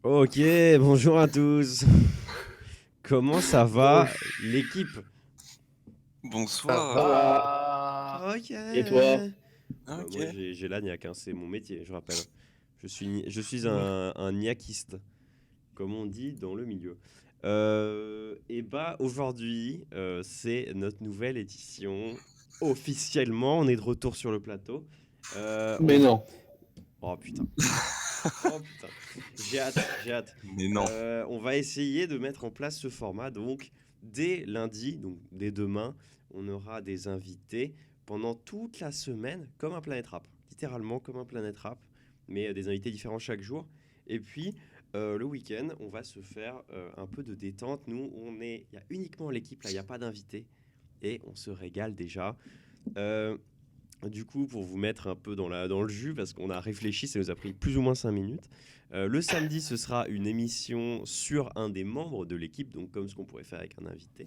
Ok, bonjour à tous. Comment ça va, l'équipe? Ça Bonsoir. va. Ok. Et toi? Moi, Ok. j'ai la niaque, hein, c'est mon métier, je rappelle. Je suis un niaquiste, comme on dit dans le milieu. Et bah, aujourd'hui, c'est notre nouvelle édition. Officiellement, on est de retour sur le plateau. Mais non. Oh putain. Oh putain, j'ai hâte, j'ai hâte. Mais non. On va essayer de mettre en place ce format. Donc, dès lundi, donc dès demain, on aura des invités pendant toute la semaine, comme un Planète Rap. Littéralement comme un Planète Rap, mais des invités différents chaque jour. Et puis, le week-end, on va se faire un peu de détente. Nous, il y a uniquement l'équipe là, il n'y a pas d'invités. Et on se régale déjà. Euh, du coup, pour vous mettre un peu dans le jus, parce qu'on a réfléchi, ça nous a pris plus ou moins 5 minutes. Le samedi, ce sera une émission sur un des membres de l'équipe, donc comme ce qu'on pourrait faire avec un invité.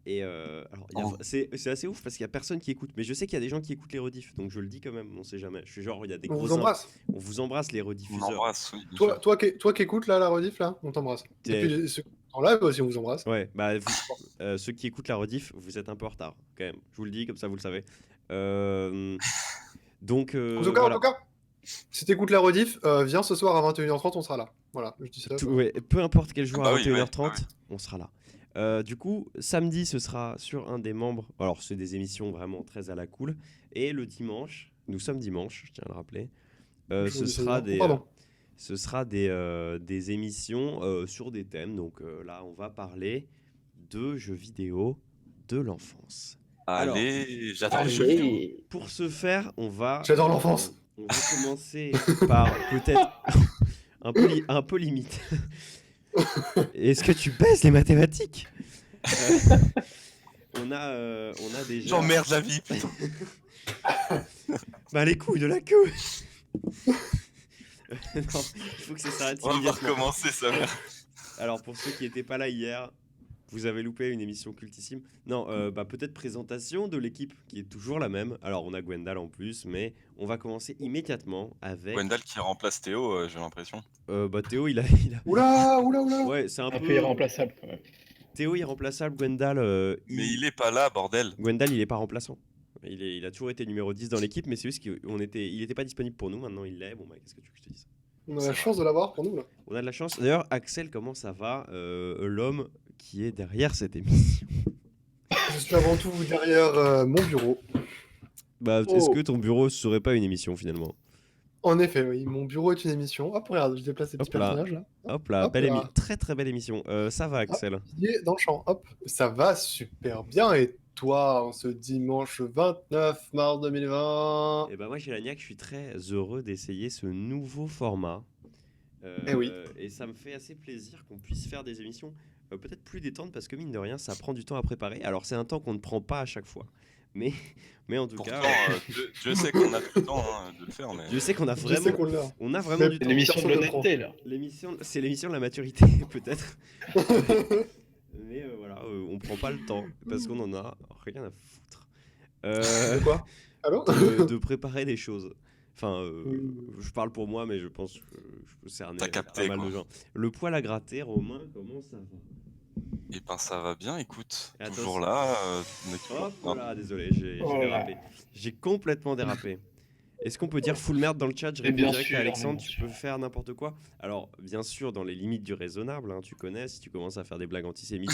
Et alors, Oh. c'est assez ouf parce qu'il n'y a personne qui écoute. Mais je sais qu'il y a des gens qui écoutent les rediffs, donc je le dis quand même, on sait jamais. Je suis genre, il y a des On vous gros. embrasse. On vous embrasse, les On rediffuseurs. embrasse, oui, bien sûr. Toi qui écoutes là la rediff là, on t'embrasse. Et T'es- puis ceux qui sont en live aussi, on vous embrasse. Ouais, bah, ceux qui écoutent la rediff, vous êtes un peu en retard, quand même. Je vous le dis, comme ça, vous le savez. Donc, En voilà. tout cas, si t'écoutes la rediff, viens ce soir à 21h30, on sera là. Voilà, je dis ça. Ouais, peu importe quel jour Bah à oui, ouais, 21h30, on sera là. Du coup, samedi, ce sera sur un des membres. Alors, c'est des émissions vraiment très à la cool. Et le dimanche, nous sommes dimanche, je tiens à le rappeler. Je vous Ce dis ça sera bien. Oh, pardon. des émissions sur des thèmes. Donc là, on va parler de jeux vidéo de l'enfance. Alors, Allez, j'attends le jeu vidéo. Allez. pour ce faire, J'adore l'enfance. on va commencer par peut-être un peu limite. Est-ce que tu baisses les mathématiques? Euh, on a déjà. J'emmerde la vie, putain. Bah, les couilles de la queue. Non, il faut que ça s'arrête On va immédiatement. recommencer ça, merde. Alors, pour ceux qui n'étaient pas là hier, vous avez loupé une émission cultissime. Non, bah, peut-être présentation de l'équipe qui est toujours la même. Alors, on a Gwendal en plus, mais on va commencer immédiatement avec. Gwendal qui remplace Théo, j'ai l'impression. Bah, Théo, Oula. Ouais, c'est un Un peu peu. irremplaçable quand même. Théo irremplaçable, Gwendal. Mais il est pas là, bordel. Gwendal, il est pas remplaçant. Il a toujours été numéro 10 dans l'équipe, mais c'est juste qu'il était pas disponible pour nous. Maintenant, il l'est. Bon, bah, qu'est-ce que tu veux que je te dise? On a la chance de l'avoir pour nous là. On a de la chance. D'ailleurs, Axel, comment ça va? L'homme qui est derrière cette émission. Je suis avant tout derrière mon bureau. Bah, est-ce que ton bureau serait pas une émission finalement? En effet, oui, mon bureau est une émission. Hop, regarde, je déplace ces petits Hop là. personnages là. Hop là, Hop là. très très belle émission. Ça va, Axel? Il est dans le champ. Hop, ça va super bien. Et toi, en ce dimanche 29 mars 2020? Et bah, moi, j'ai la niaque, je suis très heureux d'essayer ce nouveau format. Eh oui. Et ça me fait assez plaisir qu'on puisse faire des émissions peut-être plus détentes parce que mine de rien, ça prend du temps à préparer. Alors, c'est un temps qu'on ne prend pas à chaque fois. Mais en tout Pourtant, cas, Dieu sait qu'on a tout le temps de le faire, mais. je sais qu'on a Je sais vraiment, qu'on l'a. on a vraiment Mais du C'est temps. l'émission de personne ne l'honnêteté là. C'est l'émission de la maturité, peut-être. Mais voilà, on prend pas le temps parce qu'on en a rien à foutre. De quoi? Allô? De préparer des choses. Enfin, je parle pour moi, mais je pense que je peux cerner T'as capté, pas mal quoi. de gens. Le poil à gratter, Romain, comment ça va? Eh ben, ça va bien, écoute. Attention. Toujours là. On est toujours... Hop Non. là, désolé, j'ai Oh là. dérapé. J'ai complètement dérapé. Est-ce qu'on peut dire full merde dans le chat? Je Mais réponds bien direct sûr, à Alexandre, mais bien tu sûr. peux faire n'importe quoi. Alors, bien sûr, dans les limites du raisonnable, hein, tu connais, si tu commences à faire des blagues antisémites,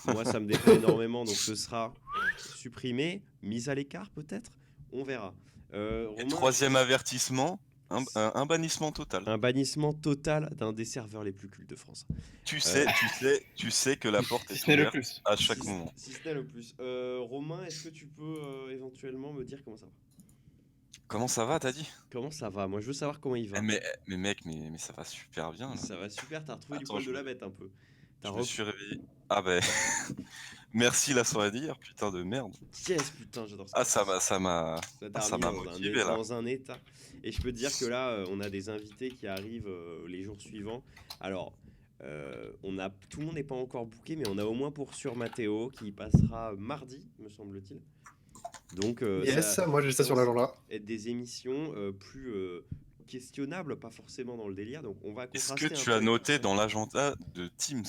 moi ça me déplaît énormément, donc ce sera supprimé, mis à l'écart peut-être, on verra. Et Romain, troisième avertissement, un bannissement total. un bannissement total d'un des serveurs les plus cultes de France. Tu sais que la porte Si est ce n'est le ouverte plus. à chaque moment. Si ce n'est le plus. Romain, est-ce que tu peux éventuellement me dire comment ça va? Comment ça va, t'as dit? Comment ça va? Moi je veux savoir comment il va. Mais mec, mais ça va super bien là. Ça va super, t'as retrouvé du Attends, poil je de me- la bête un peu. Je me suis réveillé. Ah ben, merci la soirée d'hier, putain de merde. Yes, putain, j'adore ça. Ah ça m'a Ça t'a ça remis m'a dans motivé là. dans un état. Et je peux te dire que là, on a des invités qui arrivent les jours suivants. Alors, tout le monde n'est pas encore booké, mais on a au moins pour sûr Mathéo qui passera mardi, me semble-t-il. Donc, Yes, ça moi j'ai ça sur commence l'agenda. à être des émissions plus questionnable, pas forcément dans le délire. Donc on va Est-ce contraster que un tu peu as avec noté ça. dans l'agenda de Teams?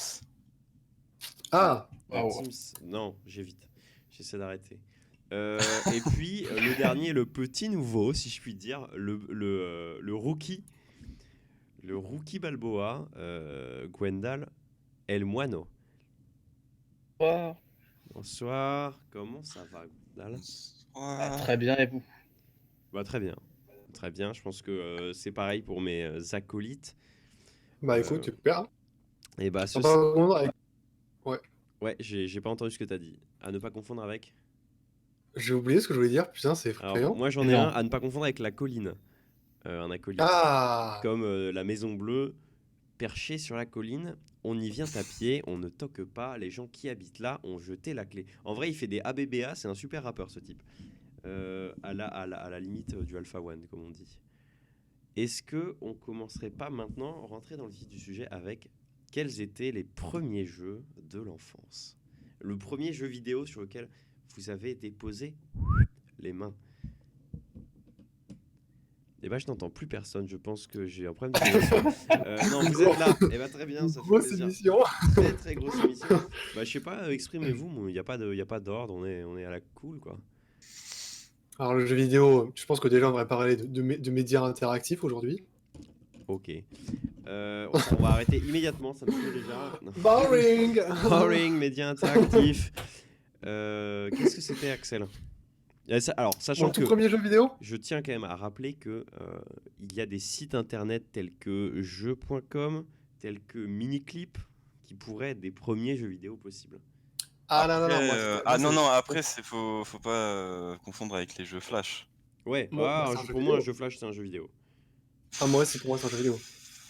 Ah, Ah, Teams, non, j'évite. J'essaie d'arrêter. Et puis le dernier, le petit nouveau, si je puis dire, le rookie. Le rookie Balboa, Gwendal El Moino. Bonsoir. Bonsoir, comment ça va, Gwendal? Très bien, et vous? Bah, très bien. Très bien, je pense que c'est pareil pour mes acolytes. bah écoute, super. Et bah, On va répondre avec- Ouais, j'ai pas entendu ce que t'as dit. À ne pas confondre avec. J'ai oublié ce que je voulais dire, putain, c'est Alors, effrayant. moi j'en ai Non. un à ne pas confondre avec la colline. Un acolyte. Ah, Comme la Maison Bleue, perchée sur la colline. On y vient à pied, on ne toque pas. Les gens qui habitent là ont jeté la clé. En vrai, il fait des ABBA, c'est un super rappeur ce type. À la limite du Alpha One, comme on dit. Est-ce que on commencerait pas maintenant, rentrer dans le vif du sujet avec quels étaient les premiers jeux de l'enfance? Le premier jeu vidéo sur lequel vous avez déposé les mains. Eh ben, je n'entends plus personne, je pense que j'ai un problème de connexion. Non, vous êtes là. Eh ben, très bien, ça fait grosse plaisir. émission. Très très grosse émission. Bah, je sais pas, exprimez-vous, il n'y a pas d'ordre, on est à la cool, quoi. Alors, le jeu vidéo, je pense que déjà, on devrait parler de médias interactifs aujourd'hui. Ok. On va arrêter immédiatement, ça me fait déjà. Non. Boring. Boring, médias interactifs. Qu'est-ce que c'était, Axel? Alors, sachant Mon tout que premier jeu vidéo? je tiens quand même à rappeler que il y a des sites internet tels que jeux.com, tels que Miniclip, qui pourraient être des premiers jeux vidéo possibles. Ah non, non, non. Après, moi, après, faut pas confondre avec les jeux Flash. Ouais, Moi, c'est un jeu pour moi, un vidéo. jeu Flash, c'est un jeu vidéo. Ah, moi, c'est pour moi, c'est un jeu vidéo.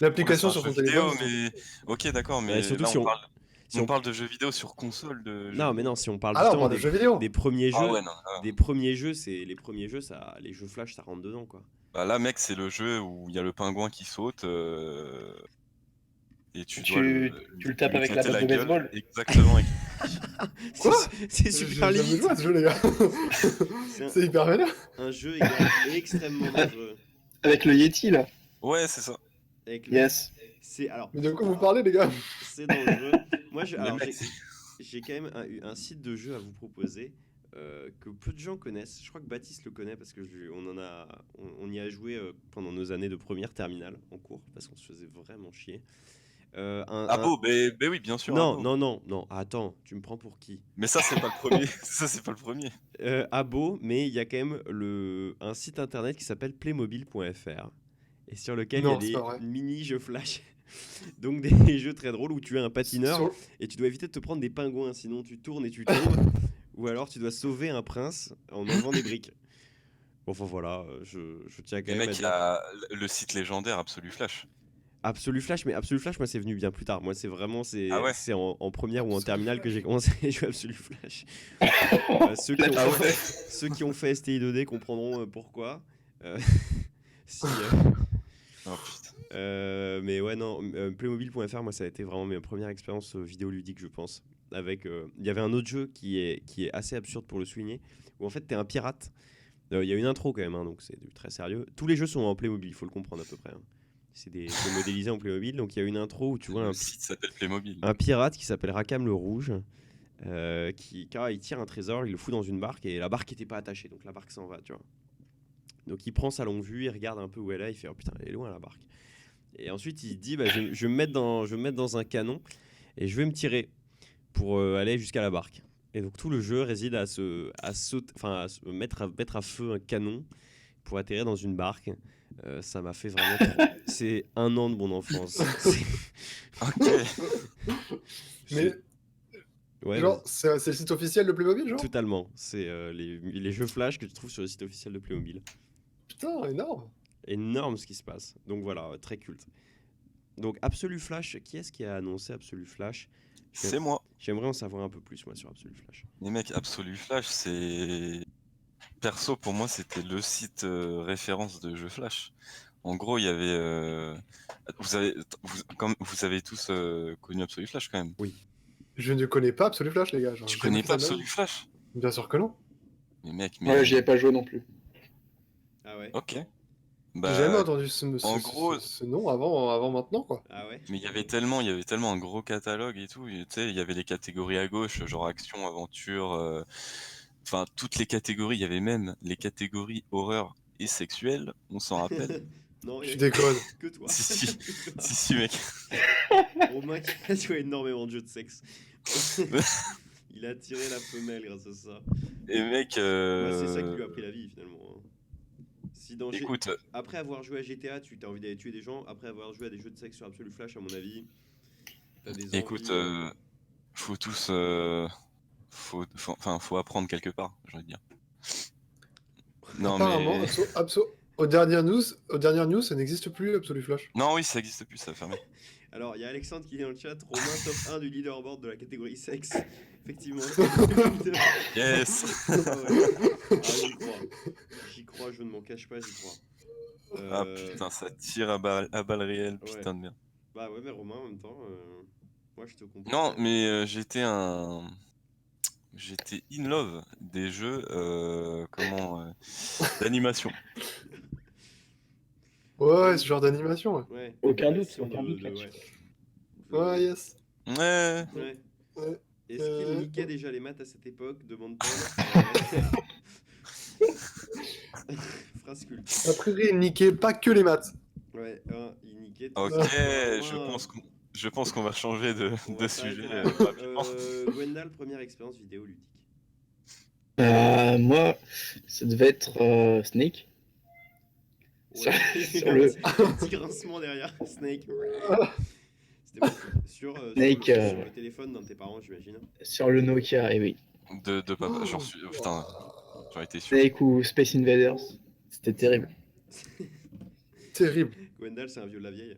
L'application Ouais, c'est sur un son jeu vidéo, téléphone. mais ok, d'accord, mais Ouais, surtout là si on- si on on- parle de jeux vidéo sur console de jeux Non, mais vidéo. non, si on parle Ah, là, on justement parle de jeux vidéo. des premiers jeux, Ah ouais, non. des premiers jeux, les jeux Flash, ça rentre dedans, quoi. Bah là, mec, c'est le jeu où il y a le pingouin qui saute et tu dois Tu le tapes lui avec la éclater batte de gueule. baseball. Exactement. Quoi C'est J'ai super jamais limite. joué à ce jeu, les gars. C'est C'est hyper vénère. un jeu extrêmement dangereux. Avec le Yeti, là. Ouais, c'est ça. Avec Yes. alors, Mais de quoi vous parlez, les gars? c'est dangereux. Moi, Mais alors, mec, j'ai quand même un site de jeu à vous proposer que peu de gens connaissent. Je crois que Baptiste le connaît parce que on y a joué pendant nos années de première terminale en cours parce qu'on se faisait vraiment chier. Abo, ben oui, bien sûr. Non, Abo. non. Attends, tu me prends pour qui? Mais ça, c'est pas le premier. Ça, c'est pas le premier. Abo, mais il y a quand même un site internet qui s'appelle playmobil.fr et sur lequel Non, il c'est y pas a vrai. des mini-jeux flash. Donc des jeux très drôles où tu es un patineur Sur- et tu dois éviter de te prendre des pingouins, sinon tu tournes et tu tombes. Ou alors tu dois sauver un prince en enlevant des briques. Bon, enfin voilà, je tiens quand Mais même mec, il y à dire. a le site légendaire Absolu Flash. Absolu Flash, mais Absolu Flash, moi c'est venu bien plus tard. Moi c'est vraiment Ah ouais. c'est en première ou en Absolu terminale que Flash. j'ai commencé à jouer à Absolu Flash. Ceux, qui ont Ah fait, ouais. ceux qui ont fait STI 2D comprendront pourquoi. Si, Oh putain. mais ouais, non, Playmobil.fr, moi ça a été vraiment ma première expérience vidéoludique, je pense. Avec, il y avait un autre jeu qui est assez absurde pour le souligner, où en fait t'es un pirate. Il y a une intro quand même, hein, donc c'est du très sérieux. Tous les jeux sont en Playmobil, il faut le comprendre à peu près. Hein. C'est modélisé en Playmobil, donc il y a une intro où tu vois Le site s'appelle Playmobil. un pirate qui s'appelle Rakam le Rouge, car il tire un trésor, il le fout dans une barque et la barque n'était pas attachée, donc la barque s'en va, tu vois. Donc il prend sa longue vue, il regarde un peu où elle est, il fait oh putain, elle est loin la barque. Et ensuite il dit bah, je vais me mettre dans un canon et je vais me tirer pour aller jusqu'à la barque. Et donc tout le jeu réside à mettre à feu un canon pour atterrir dans une barque. Ça m'a fait vraiment trop. C'est un an de mon enfance. Ok. Mais, Ouais, genre, c'est le site officiel de Playmobil, genre? totalement. C'est les jeux Flash que tu trouves sur le site officiel de Playmobil. Putain, énorme. Énorme ce qui se passe. Donc voilà, très culte. Donc Absolu Flash, qui est-ce qui a annoncé Absolu Flash? C'est moi. J'aimerais en savoir un peu plus moi sur Absolu Flash. Les mecs, Absolu Flash, c'est. Perso, pour moi, c'était le site référence de jeux Flash. En gros, il y avait. Vous avez tous connu Absolu Flash quand même. Oui. Je ne connais pas Absolu Flash, les gars. genre, Tu j'ai connais jamais pas fait ça de ma Absolu vie. Flash? Bien sûr que non. Mais mec, Ouais, j'y ai pas joué non plus. Ah ouais. Ok. Bah, J'ai jamais entendu en gros, ce nom avant maintenant, quoi. Ah ouais? mais il y avait tellement un gros catalogue et tout. Tu sais, il y avait les catégories à gauche, genre action, aventure, enfin toutes les catégories. Il y avait même les catégories horreur et sexuelle. On s'en rappelle? Non, il y Tu a déconnes. que toi. Si, si. Que toi. Si, mec. Romain qui a joué énormément de jeux de sexe. Il a tiré la femelle grâce à ça. Et mec, Bah, c'est ça qui lui a pris la vie finalement, hein. Si dans G- écoute, Après avoir joué à GTA, tu as envie d'aller tuer des gens, après avoir joué à des jeux de sexe sur Absolu Flash, à mon avis, t'as des écoute, envies. faut tous, faut apprendre quelque part, j'ai envie de dire. Non Apparemment, mais, aux dernières news, ça n'existe plus, Absolu Flash. non oui, ça existe plus, ça a fermé. Alors, il y a Alexandre qui est dans le chat, Romain top 1 du leaderboard de la catégorie sexe. Effectivement. Yes. Ah ouais. Ah, j'y crois, je ne m'en cache pas, j'y crois. Ah putain, ça tire à balles réelles, Ouais. putain de merde. Bah ouais, mais Romain en même temps, moi je te comprends. Non, mais j'étais in love des jeux, d'animation. Ouais, ce genre d'animation, ouais. Ouais. Aucun doute, Passion aucun doute là-dessus. Ouais, yes. Ouais. Ouais. Ouais. Est-ce qu'il niquait déjà les maths à cette époque? Demande Paul. Phrase culte. A priori, il niquait pas que les maths. Ouais, il niquait tout Ok, ça. je pense qu'on va changer On de va sujet s'arrêter là. rapidement. Gwendal, première expérience vidéoludique. Moi, ça devait être Snake. Sur- sur le- Un petit grincement derrière Snake. C'était bon. Sur Snake, sur le téléphone d'un de tes parents, j'imagine. Sur le Nokia, et oui. De papa, j'en suis. Putain, j'aurais été sûr. Snake ou Space Invaders, c'était terrible. Terrible. Gwendal, c'est un vieux de la vieille.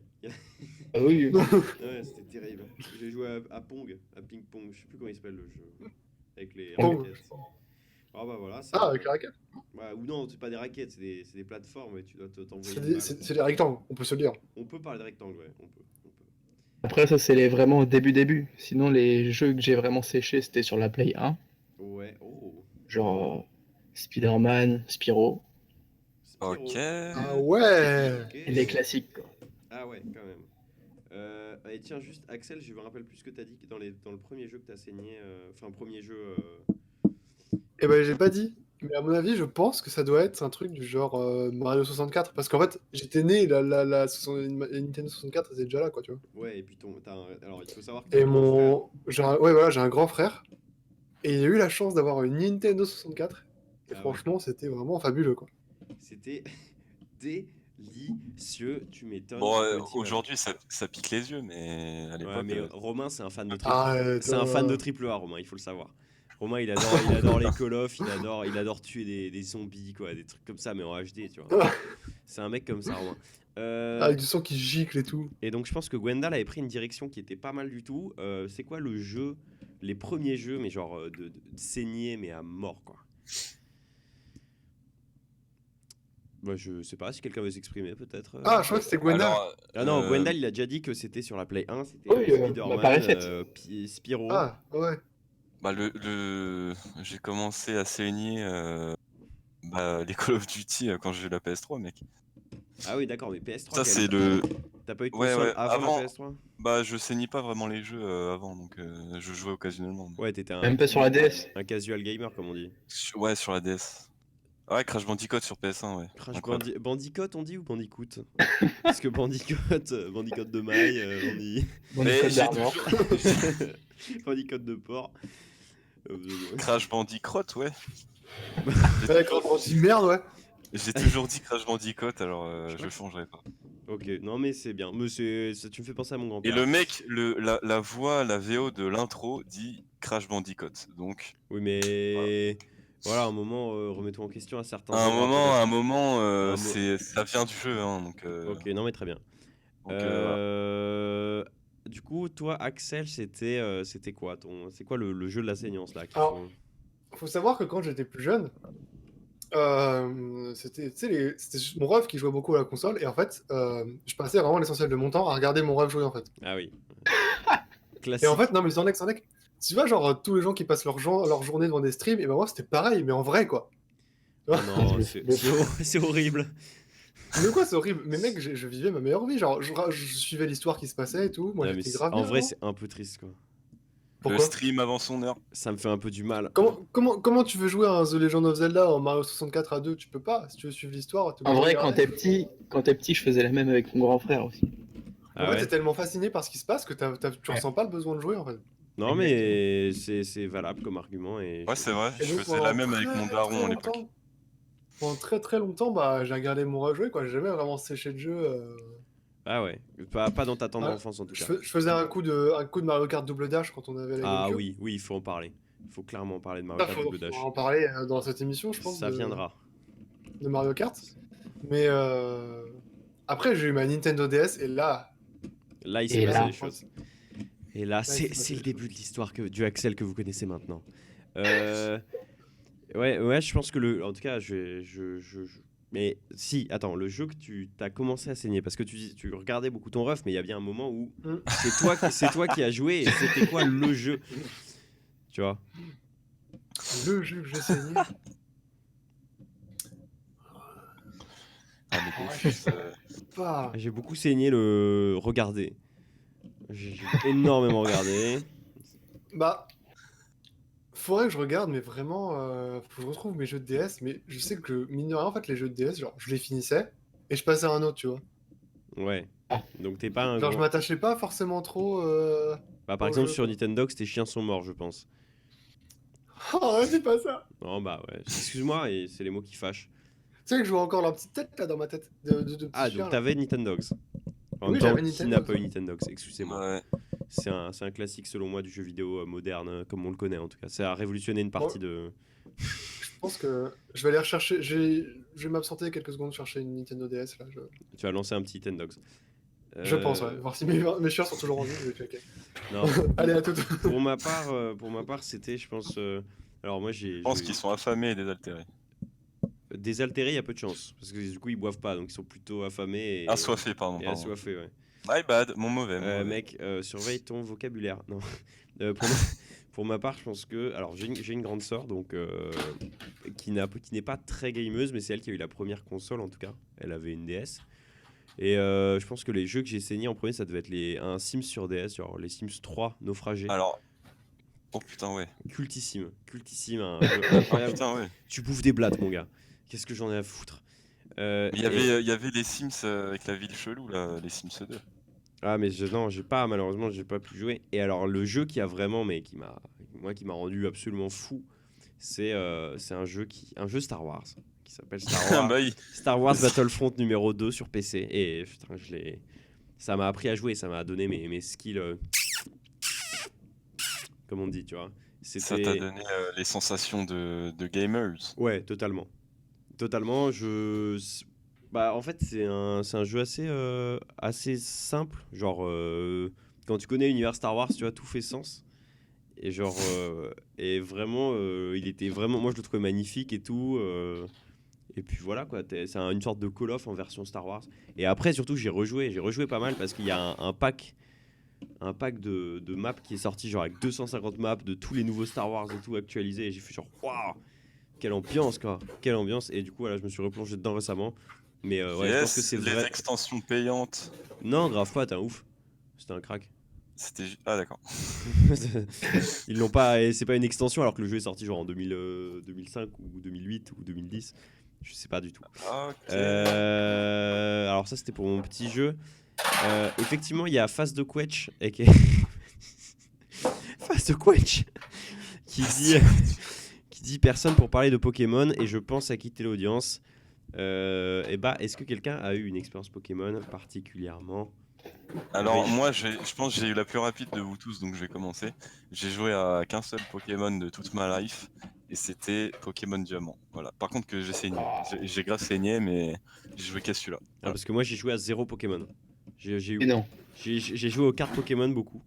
Ah oui, Ouais, c'était terrible. J'ai joué à Pong, à Ping Pong, je sais plus comment il s'appelle le jeu. Avec les Pong. raquettes. Ah bah voilà. Ah, avec la raquette. Ouais, ou non, c'est pas des raquettes, c'est des plateformes et tu dois t'envoyer C'est une des, balle. c'est des rectangles, on peut se le dire. On peut parler de rectangle, ouais, on peut. Après, ça, c'est vraiment au début. Sinon, les jeux que j'ai vraiment séchés, c'était sur la Play 1. Ouais, oh. Genre Spider-Man, Spyro, Spyro. Ok. Ah ouais. Ok. et les classiques, quoi. Ah ouais, quand même. Et tiens, juste, Axel, je me rappelle plus ce que t'as dit dans le premier jeu que t'as saigné. Enfin, premier jeu. Eh ben, j'ai pas dit. Mais à mon avis, je pense que ça doit être un truc du genre Mario 64. Parce qu'en fait, j'étais né, la Nintendo 64 était déjà là, quoi, tu vois. Ouais, et puis alors, il faut savoir que t'as Et un grand frère. Ouais, voilà, j'ai un grand frère. Et il a eu la chance d'avoir une Nintendo 64. Et Ah franchement, c'était vraiment fabuleux, quoi. C'était délicieux, tu m'étonnes. Bon, petit aujourd'hui, ça pique les yeux, mais à Ouais, l'époque. mais Romain, c'est un fan de Arrête, c'est un fan de triple A, Romain, il faut le savoir. Romain, il adore les Call of, il adore tuer des zombies, quoi, des trucs comme ça, mais en HD, tu vois. C'est un mec comme ça, Romain. avec du son qui gicle et tout. Et donc, je pense que Gwendal avait pris une direction qui était pas mal du tout. C'est quoi le jeu, les premiers jeux, mais genre de saigner, mais à mort, quoi. Bah, je sais pas si quelqu'un veut s'exprimer, peut-être. Ah, je crois que c'était Gwendal. Alors, Ah non, Gwendal, il a déjà dit que c'était sur la Play 1, c'était Oui, Spider-Man, par effet. Spyro. Ah, ouais. bah, j'ai commencé à saigner les Call of Duty quand j'ai eu la PS3, mec. Ah oui, d'accord, mais PS3. Ça, c'est le. T'as pas eu de Ouais, console ouais, avant avant- la PS3? Bah, je saignais pas vraiment les jeux avant, donc je jouais occasionnellement. Ouais, t'étais Même pas sur la DS. un casual gamer, comme on dit. Ouais, sur la DS. Ouais, Crash Bandicoot sur PS1, ouais. Crash Incroyable. Bandicoot, on dit, ou Bandicoot? Parce que Bandicoot de maille, Mon Mais code j'ai d'armure. Bandicoot de porc. Crash Bandicoot, ouais. Ouais, quand on dit merde, ouais. J'ai toujours dit Crash Bandicoot, alors Je je crois que- changerai pas. Ok, non mais c'est bien. Mais ça, tu me fais penser à mon Et grand-père. le mec, la voix, la VO de l'intro dit Crash Bandicoot. Donc, Oui, mais voilà, un moment, remets-toi en question à certains à un endroits, moment, Un mo- ça vient du jeu, hein, donc. peut-être. Ok, non mais très bien. Donc, voilà. Du coup, toi, Axel, c'était quoi c'est quoi le jeu de la saignance là Alors, faut savoir que quand j'étais plus jeune, c'était mon ref qui jouait beaucoup à la console. Et en fait, je passais vraiment l'essentiel de mon temps à regarder mon ref jouer, en fait. Ah oui. Et Classique. en fait, non, mais sans deck. Tu vois, genre, tous les gens qui passent leur journée devant des streams, et ben moi, c'était pareil, mais en vrai, quoi. Ah non, c'est horrible. Mais quoi, c'est horrible. Mais mec, je vivais ma meilleure vie. Genre, je suivais l'histoire qui se passait et tout. Moi, Ouais, mais j'étais grave en bien vrai, avant. c'est un peu triste, quoi. Le Pourquoi? stream avant son heure. Ça me fait un peu du mal. Comment tu veux jouer à un The Legend of Zelda en Mario 64 à 2? Tu peux pas. Si tu veux suivre l'histoire, t'es En obligé de vrai, regarder. quand t'es petit, je faisais la même avec mon grand frère aussi. En Ah fait, t'es ouais? tellement fasciné par ce qui se passe que tu Ouais. ressens pas le besoin de jouer en fait. Non, mais c'est valable comme argument. Et Ouais, c'est vrai, Et je donc faisais la même avec mon daron à l'époque. pendant très très longtemps, bah j'ai regardé mon rejouer quoi. J'ai jamais vraiment séché de jeu. Ah ouais, pas dans ta tendre Ouais, enfance en tout cas. je faisais un coup de Mario Kart Double Dash quand on avait la Ah GameCube. oui, oui, il faut en parler. Il faut clairement en parler de Mario Ça, Kart faut Double Dash. en parler dans cette émission, je pense, Ça viendra. de Mario Kart. Mais après, j'ai eu ma Nintendo DS et là, Là, il s'est Et passé là- des choses. Et là, il s'est c'est passé le des début de l'histoire du Axel que vous connaissez maintenant. Ouais, je pense que en tout cas, mais si, attends, le jeu que tu as commencé à saigner, parce que tu regardais beaucoup ton ref, mais il y a bien un moment où Mm. c'est toi qui as joué, et c'était quoi le jeu? Tu vois? le jeu que j'ai saigné. Ah, mais Dofus, Pas. J'ai beaucoup saigné le regarder. J'ai énormément regardé. Bah, faudrait que je regarde, mais vraiment, faut que je retrouve mes jeux de DS. Mais je sais que, mine de rien, en fait, les jeux de DS, genre, je les finissais et je passais à un autre, tu vois. Ouais. Ah. Donc t'es pas un Genre, je grand. m'attachais pas forcément trop Bah, par au exemple, jeu, sur quoi. Nintendo, tes chiens sont morts, je pense. Oh, dis pas ça! Non, bah ouais. Excuse-moi, et c'est les mots qui fâchent. Tu sais que je vois encore leur petite tête là dans ma tête, de petits Ah, chiens donc là. t'avais Nintendogs. En même Oui, temps, j'avais qui Nintendo. n'a pas eu Nintendogs? Excusez-moi. ouais. C'est un classique selon moi du jeu vidéo moderne, comme on le connaît en tout cas. Ça a révolutionné une partie de. Je pense que je vais aller rechercher. Je vais m'absenter quelques secondes chercher une Nintendo DS là. Tu as lancé un petit Nintendogs. Je pense, ouais. Voir si mes chiens sont toujours en vie, je vais checker. Non, Allez, à tout. pour ma part, c'était, je pense. Alors moi, Je pense qu'ils sont affamés et désaltérés. désaltérés, il y a peu de chance, parce que du coup, ils boivent pas, donc ils sont plutôt affamés et. Assoiffés, pardon. Et pardon. assoiffés, ouais. My bad, mon mauvais. mon mauvais. Mec, surveille ton vocabulaire. Non. Pour ma part, je pense que. Alors, j'ai une grande sœur, donc. Qui n'est pas très gameuse, mais c'est elle qui a eu la première console en tout cas. Elle avait une DS. Et je pense que les jeux que j'ai saignés en premier, ça devait être un Sims sur DS, genre les Sims 3 naufragés. Alors. Oh putain, ouais. Cultissime, un jeu Oh incroyable. putain, ouais. Tu bouffes des blattes, mon gars. Qu'est-ce que j'en ai à foutre. Il y avait les Sims avec la ville chelou, là, les Sims 2. Ah mais non, malheureusement j'ai pas pu jouer. Et alors le jeu qui a vraiment qui m'a rendu absolument fou, c'est un jeu Star Wars qui s'appelle Bah oui. Star Wars Battlefront numéro 2 sur PC. Et putain, ça m'a appris à jouer, ça m'a donné mes skills comme on dit, tu vois. Ça t'a donné les sensations de gamers. Ouais, totalement. Bah, en fait, c'est un jeu assez simple. Genre, quand tu connais l'univers Star Wars, tu vois, tout fait sens. Et genre, et vraiment, il était vraiment. Moi, je le trouvais magnifique et tout. Et puis voilà, quoi. C'est une sorte de Call of en version Star Wars. Et après, surtout, j'ai rejoué pas mal parce qu'il y a un pack de maps qui est sorti, genre avec 250 maps de tous les nouveaux Star Wars et tout actualisé. Et j'ai fait genre, waouh! Quelle ambiance, quoi. Quelle ambiance. Et du coup, voilà, je me suis replongé dedans récemment. Mais ouais, je pense que c'est les vrai. extensions payantes. Non, grave pas, t'es un ouf. C'était un crack. Ah d'accord. Ils l'ont pas. Et c'est pas une extension alors que le jeu est sorti genre en 2005 ou 2008 ou 2010. Je sais pas du tout. Ok. Alors, ça, c'était pour mon petit jeu. Effectivement, il y a Face de Quetch. Face de Quetch qui dit personne pour parler de Pokémon et je pense à quitter l'audience. Et bah, est-ce que quelqu'un a eu une expérience Pokémon particulièrement? Alors Oui. moi, je pense que j'ai eu la plus rapide de vous tous, donc je vais commencer. J'ai joué à qu'un seul Pokémon de toute ma life, et c'était Pokémon Diamant. Voilà. Par contre que j'ai saigné. J'ai grave saigné, mais j'ai joué qu'à celui-là. Ah, parce que moi, j'ai joué à 0 Pokémon. Et non. J'ai joué aux cartes Pokémon beaucoup,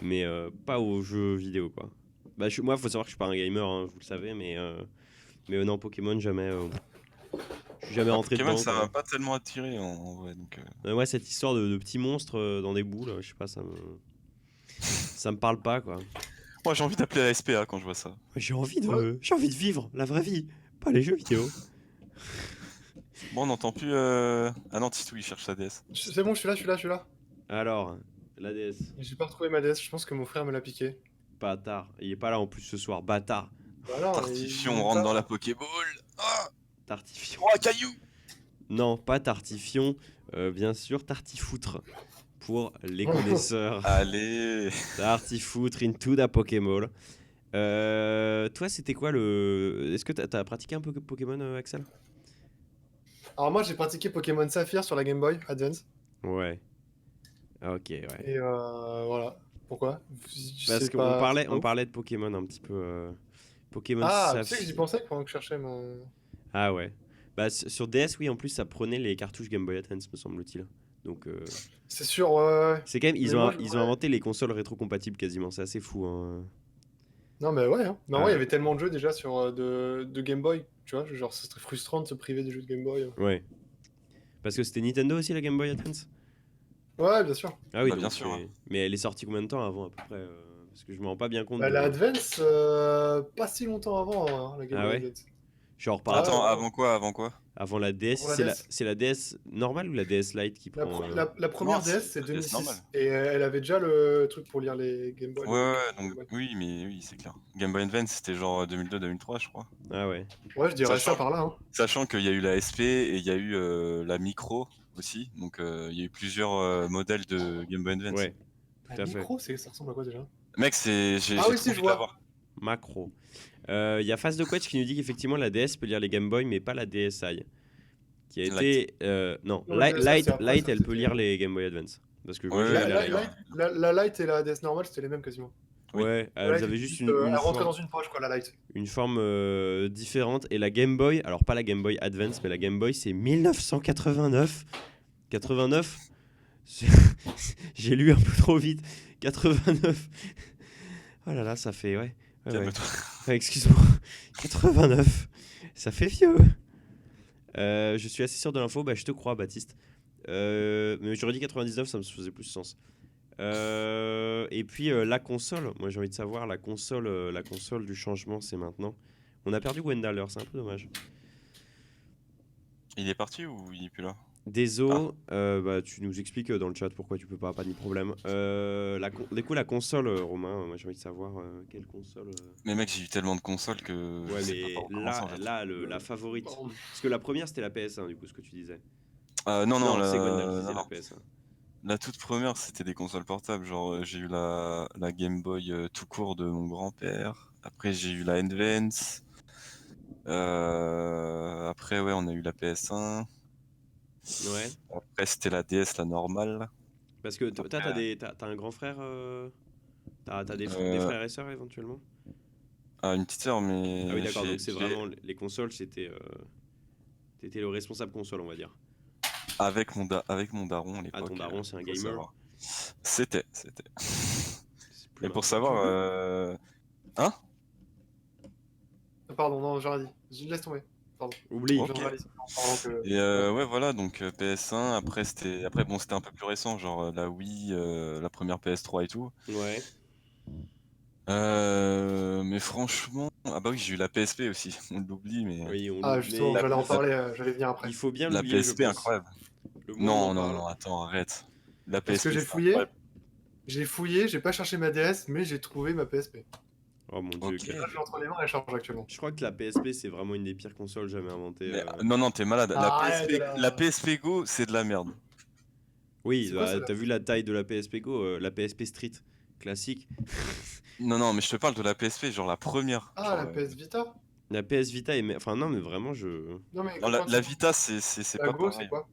mais pas aux jeux vidéo, quoi. Bah, moi, faut savoir que je suis pas un gamer, hein, vous le savez, mais non, Pokémon, jamais. Je suis jamais rentré Pokémon, dedans, ça quoi. m'a pas tellement attiré en vrai, donc. Ouais, cette histoire de petits monstres dans des boules, je sais pas, ça me parle pas, quoi. Moi, j'ai envie d'appeler la SPA quand je vois ça. J'ai envie de vivre la vraie vie, pas les jeux vidéo. Bon, on n'entend plus. Ah non, Titou, il cherche sa DS. C'est bon, je suis là. Alors, la DS. J'ai pas retrouvé ma DS, je pense que mon frère me l'a piqué. Bâtard. Il est pas là en plus ce soir. Bâtard. Voilà, Tartifion, il- on rentre dans la Pokéball. Ah, Tartifion. oh, un caillou. Non, pas Tartifion. Bien sûr, Tartifoutre. Pour les connaisseurs. Allez. Tartifoutre into the Pokéball. Toi, c'était quoi le. Est-ce que t'as pratiqué un peu Pokémon, Axel? Alors moi j'ai pratiqué Pokémon Saphir sur la Game Boy Advance. Ouais. Ok, ouais. Et voilà. Pourquoi? Parce C'est qu'on pas- parlait, c'est pas on ouf. parlait de Pokémon un petit peu. Pokémon Ah, tu sais que j'y Saphir. pensais pendant que je cherchais mon... Ah ouais. Bah, sur DS, oui, en plus, ça prenait les cartouches Game Boy Advance, me semble-t-il. Donc, C'est sûr, ouais. c'est quand même. Ils Mais ont, moi, je ils ont voudrais- inventé les consoles rétrocompatibles quasiment. C'est assez fou, hein. Non mais ouais, hein. Mais en Ah vrai, il y ouais. avait tellement de jeux déjà sur de Game Boy, tu vois, genre ce serait frustrant de se priver des jeux de Game Boy. Ouais. Parce que c'était Nintendo aussi, la Game Boy Advance? Ouais, bien sûr. Ah oui, Bah, donc bien sûr, c'est- hein. Mais elle est sortie combien de temps avant, à peu près parce que je me rends pas bien compte Bah, de. la Advance, pas si longtemps avant, hein, la Game Ah Boy ouais? Advance. Genre par Ah, Attends, ouais. avant quoi? Avant quoi? avant la DS, Avant la c'est DS. c'est la DS normale ou la DS Lite qui La, prend pro- la première Non, c'est DS, c'est la DS normale. 2006. Et elle avait déjà le truc pour lire les Game Boy. Ouais, ouais, les donc Game Boy. oui, mais oui, c'est clair. Game Boy Advance, c'était genre 2002-2003, je crois. Ah ouais. Ouais, je dirais Sachant- ça par là. Hein. Sachant qu'il y a eu la SP et il y a eu la Micro aussi, donc il y a eu plusieurs modèles de Game Boy Advance. Ouais, La tout à fait. micro, ça ressemble à quoi déjà? Mec, j'ai Ah j'ai oui, trop si, envie je de la vois. voir. Macro. Il y a Face de Quetch qui nous dit qu'effectivement la DS peut lire les Game Boy, mais pas la DSi. Qui a Light. été. Non, Non, la DSi, Light, c'est après, Light, ça, elle peut c'était- lire les Game Boy Advance. Parce que Ouais, moi, j'ai ouais, eu La, la ouais. Light. la Lite et la DS normale, c'était les mêmes quasiment. Oui. Ouais, La elles Lite avaient était juste juste, elle rentrait forme, dans une poche, quoi, la Lite. une forme différente. Et la Game Boy, alors pas la Game Boy Advance, mais la Game Boy, c'est 1989. 89. C'est- J'ai lu un peu trop vite. 89. Oh là là, ça fait. Ouais. Ouais, ouais. Calme-toi. Ah, excuse-moi. 89. Ça fait vieux. Je suis assez sûr de l'info. Bah, je te crois, Baptiste. Mais j'aurais dit 99, ça me faisait plus sens. Et puis la console. Moi, j'ai envie de savoir la console du changement, c'est maintenant. On a perdu Wendell, c'est un peu dommage. Il est parti ou il est plus là? Désolé, bah, tu nous expliques dans le chat pourquoi tu peux pas de problème. Du coup, la console, Romain, moi j'ai envie de savoir quelle console. Mais mec, j'ai eu tellement de consoles que Ouais, je sais mais pas par où commencer, en fait. la favorite. Bon. Parce que la première c'était la PS1, du coup, ce que tu disais. Non, non, c'est Gwendal qui disait non, la non. PS1. La toute première, c'était des consoles portables. Genre, j'ai eu la Game Boy tout court de mon grand-père. Après, j'ai eu la Advance. Après, ouais, on a eu la PS1. Ouais. Après, c'était la DS, la normale. Parce que toi, t'as un grand frère. T'as des frères et sœurs éventuellement. Ah, une petite sœur, mais. Ah oui, d'accord, donc c'est j'ai- vraiment les consoles, c'était. T'étais le responsable console, on va dire. avec mon daron à l'époque. Ah, ton daron, c'est un faut gamer. savoir. C'était. C'est plus Et pour maintenant. savoir. Hein? Ah, pardon, non, j'ai rien dit. Laisse tomber. Pardon. Oublie. Ok. J'ai rien dit. Pardon que- Et ouais, voilà, donc PS1. Après, c'était un peu plus récent, genre la Wii, la première PS3 et tout. Ouais. Mais franchement, ah bah oui, j'ai eu la PSP aussi, on l'oublie, mais Oui, on Ah, l'oublie. justement, Mais j'allais en la- parler, j'allais venir après. il faut bien la l'oublier, je PSP pense. incroyable. Le moins on Non, en non, parle. non, attends, arrête. La Parce que PSP, j'ai c'est fouillé, incroyable. j'ai pas cherché ma DS, mais j'ai trouvé ma PSP. Oh mon dieu. Ok. quel- Là, je l'ai entre les mains et elle charge actuellement. Je crois que la PSP, c'est vraiment une des pires consoles jamais inventées. Mais, non, non, t'es malade. Arrête, là. La PSP Go, c'est de la merde. Oui, C'est quoi, bah, celle-là t'as vu la taille de la PSP Go, la PSP Street classique. Non, non, mais je te parle de la PSP, genre la première. Ah, Genre, la PS Vita? La PS Vita est. Enfin, non, mais vraiment, je. Non, mais non, la Vita, c'est la pas Go, pareil. c'est quoi?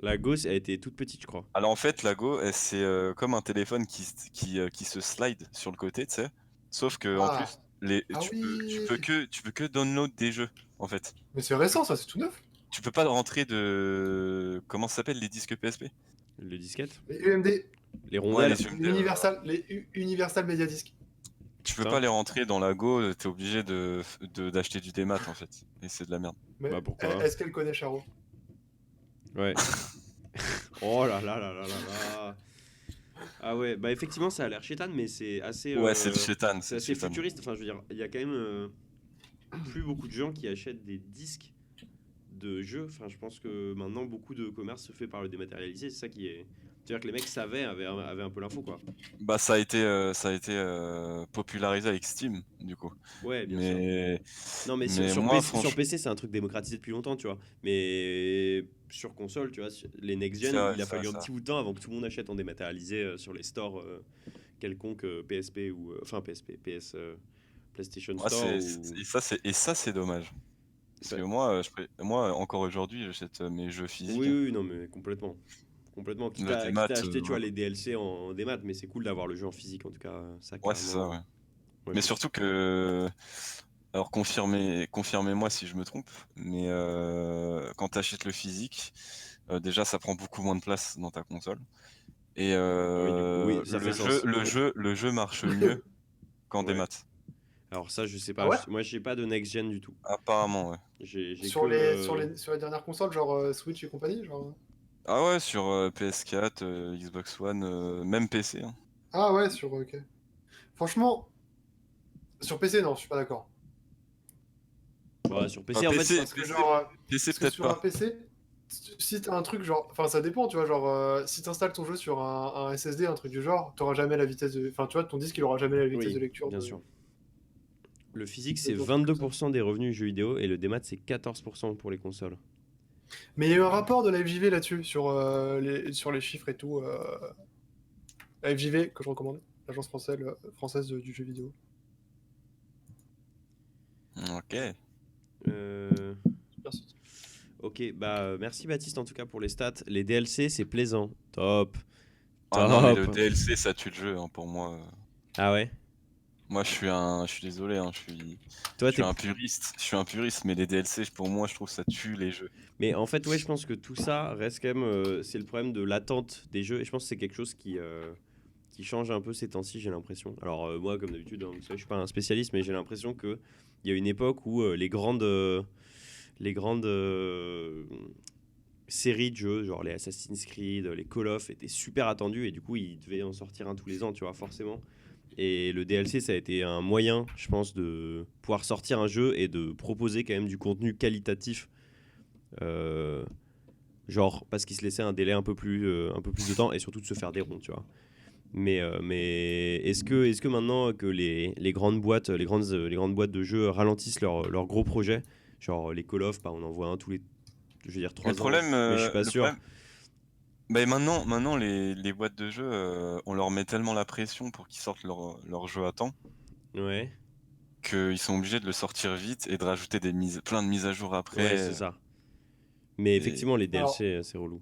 La Go, elle était toute petite, je crois. Alors en fait, la Go, c'est comme un téléphone qui se slide sur le côté, tu sais. Sauf que en Ah. plus, Ah tu oui. peux que download des jeux, en fait. Mais c'est récent, ça, c'est tout neuf. Tu peux pas rentrer de... Comment ça s'appelle les disques PSP? Les disquettes. Les UMD, Les rondelles. les UMD, les Universal Media Disc. Tu peux Putain. pas les rentrer dans la Go, t'es obligé d'acheter du démat, en fait. Et c'est de la merde. Mais Bah, pourquoi est-ce qu'elle connaît Charo? Ouais. Oh là là là là là là. Ah ouais, bah effectivement, ça a l'air chétane, mais c'est assez. Ouais, c'est le chétan. C'est assez futuriste. Enfin, je veux dire, il y a quand même plus beaucoup de gens qui achètent des disques de jeux. Enfin, je pense que maintenant, beaucoup de commerce se fait par le dématérialisé. C'est ça qui est. C'est-à-dire que les mecs avaient un peu l'info, quoi. Bah, ça a été popularisé avec Steam, du coup. Ouais, bien sûr. Mais, Non, mais mais sur moi, PC, sur franchement, PC, c'est un truc démocratisé depuis longtemps, tu vois. Mais sur console, tu vois, les c'est next-gen, vrai, il a c'est vrai, fallu un ça. petit bout de temps avant que tout le monde achète en dématérialisé sur les stores quelconques PSP ou. Enfin, PSP, PlayStation Ouais, Store ou. et ça, c'est dommage. Parce Bah, que moi, moi, encore aujourd'hui, j'achète mes jeux oui, physiques. oui, non, mais complètement. Complètement. Le Quitte démat, à acheter, tu vois, les DLC en démat, mais c'est cool d'avoir le jeu en physique, en tout cas, ça, ouais, c'est ça, carrément. ouais. Ouais, Mais surtout que, alors confirmez-moi si je me trompe, mais quand tu achètes le physique, déjà ça prend beaucoup moins de place dans ta console. Et oui, du coup, oui, ça fait sens. le jeu marche mieux qu'en Ouais. démat. Alors ça, je sais Ah pas. ouais? Moi, j'ai pas de next-gen du tout. Apparemment, ouais. J'ai que. Sur les dernières consoles, genre Switch et compagnie, genre. Ah ouais, sur PS4, Xbox One, même PC, hein. Ah ouais, ok. Franchement, sur PC, non, je suis pas d'accord. Bah, sur Enfin, PC, en fait, Parce que genre, PC parce que peut-être sur un pas. PC, si t'as un truc genre, enfin ça dépend, tu vois, genre si t'installes ton jeu sur un SSD, un truc du genre, t'auras jamais la vitesse de, enfin tu vois, ton disque il aura jamais la vitesse de oui, lecture bien sûr. Le physique, de c'est ton truc comme ça. 22% des revenus jeux vidéo et le démat, c'est 14% pour les consoles. Mais il y a eu un rapport de la FJV là-dessus sur les chiffres et tout. La FJV que je recommande, l'agence française du jeu vidéo. Ok. Euh, Super site. Ok, bah merci Baptiste en tout cas pour les stats. Les DLC, c'est plaisant. Top. Ah non, mais le Top. DLC, ça tue le jeu, hein, pour moi. Ah ouais? Moi, je suis désolé, hein, Toi, je suis t'es. un puriste. Je suis un puriste, mais les DLC, pour moi, je trouve que ça tue les jeux. Mais en fait, ouais, je pense que tout ça reste quand même. C'est le problème de l'attente des jeux. Et je pense que c'est quelque chose qui change un peu ces temps-ci, j'ai l'impression. Alors, moi, comme d'habitude, hein, vous savez, je suis pas un spécialiste, mais j'ai l'impression qu'il y a une époque où les grandes séries de jeux, genre les Assassin's Creed, les Call of, étaient super attendus. Et du coup, ils devaient en sortir un tous les ans, tu vois, forcément. Et le DLC, ça a été un moyen, je pense, de pouvoir sortir un jeu et de proposer quand même du contenu qualitatif. euh, Genre, parce qu'il se laissait un délai un peu plus de temps et surtout de se faire des ronds, tu vois. Mais est-ce que maintenant que les grandes boîtes, les grandes boîtes de jeux ralentissent leurs gros projets, genre les Call of, bah, on en voit un tous les, je veux dire, Mais 3 ans, mais je suis pas le sûr. problème, bah maintenant les boîtes de jeux, on leur met tellement la pression pour qu'ils sortent leur jeu à temps, Ouais, qu'ils sont obligés de le sortir vite et de rajouter plein de mises à jour ouais, c'est après. ça. Mais Et effectivement, les Alors, DLC, c'est relou.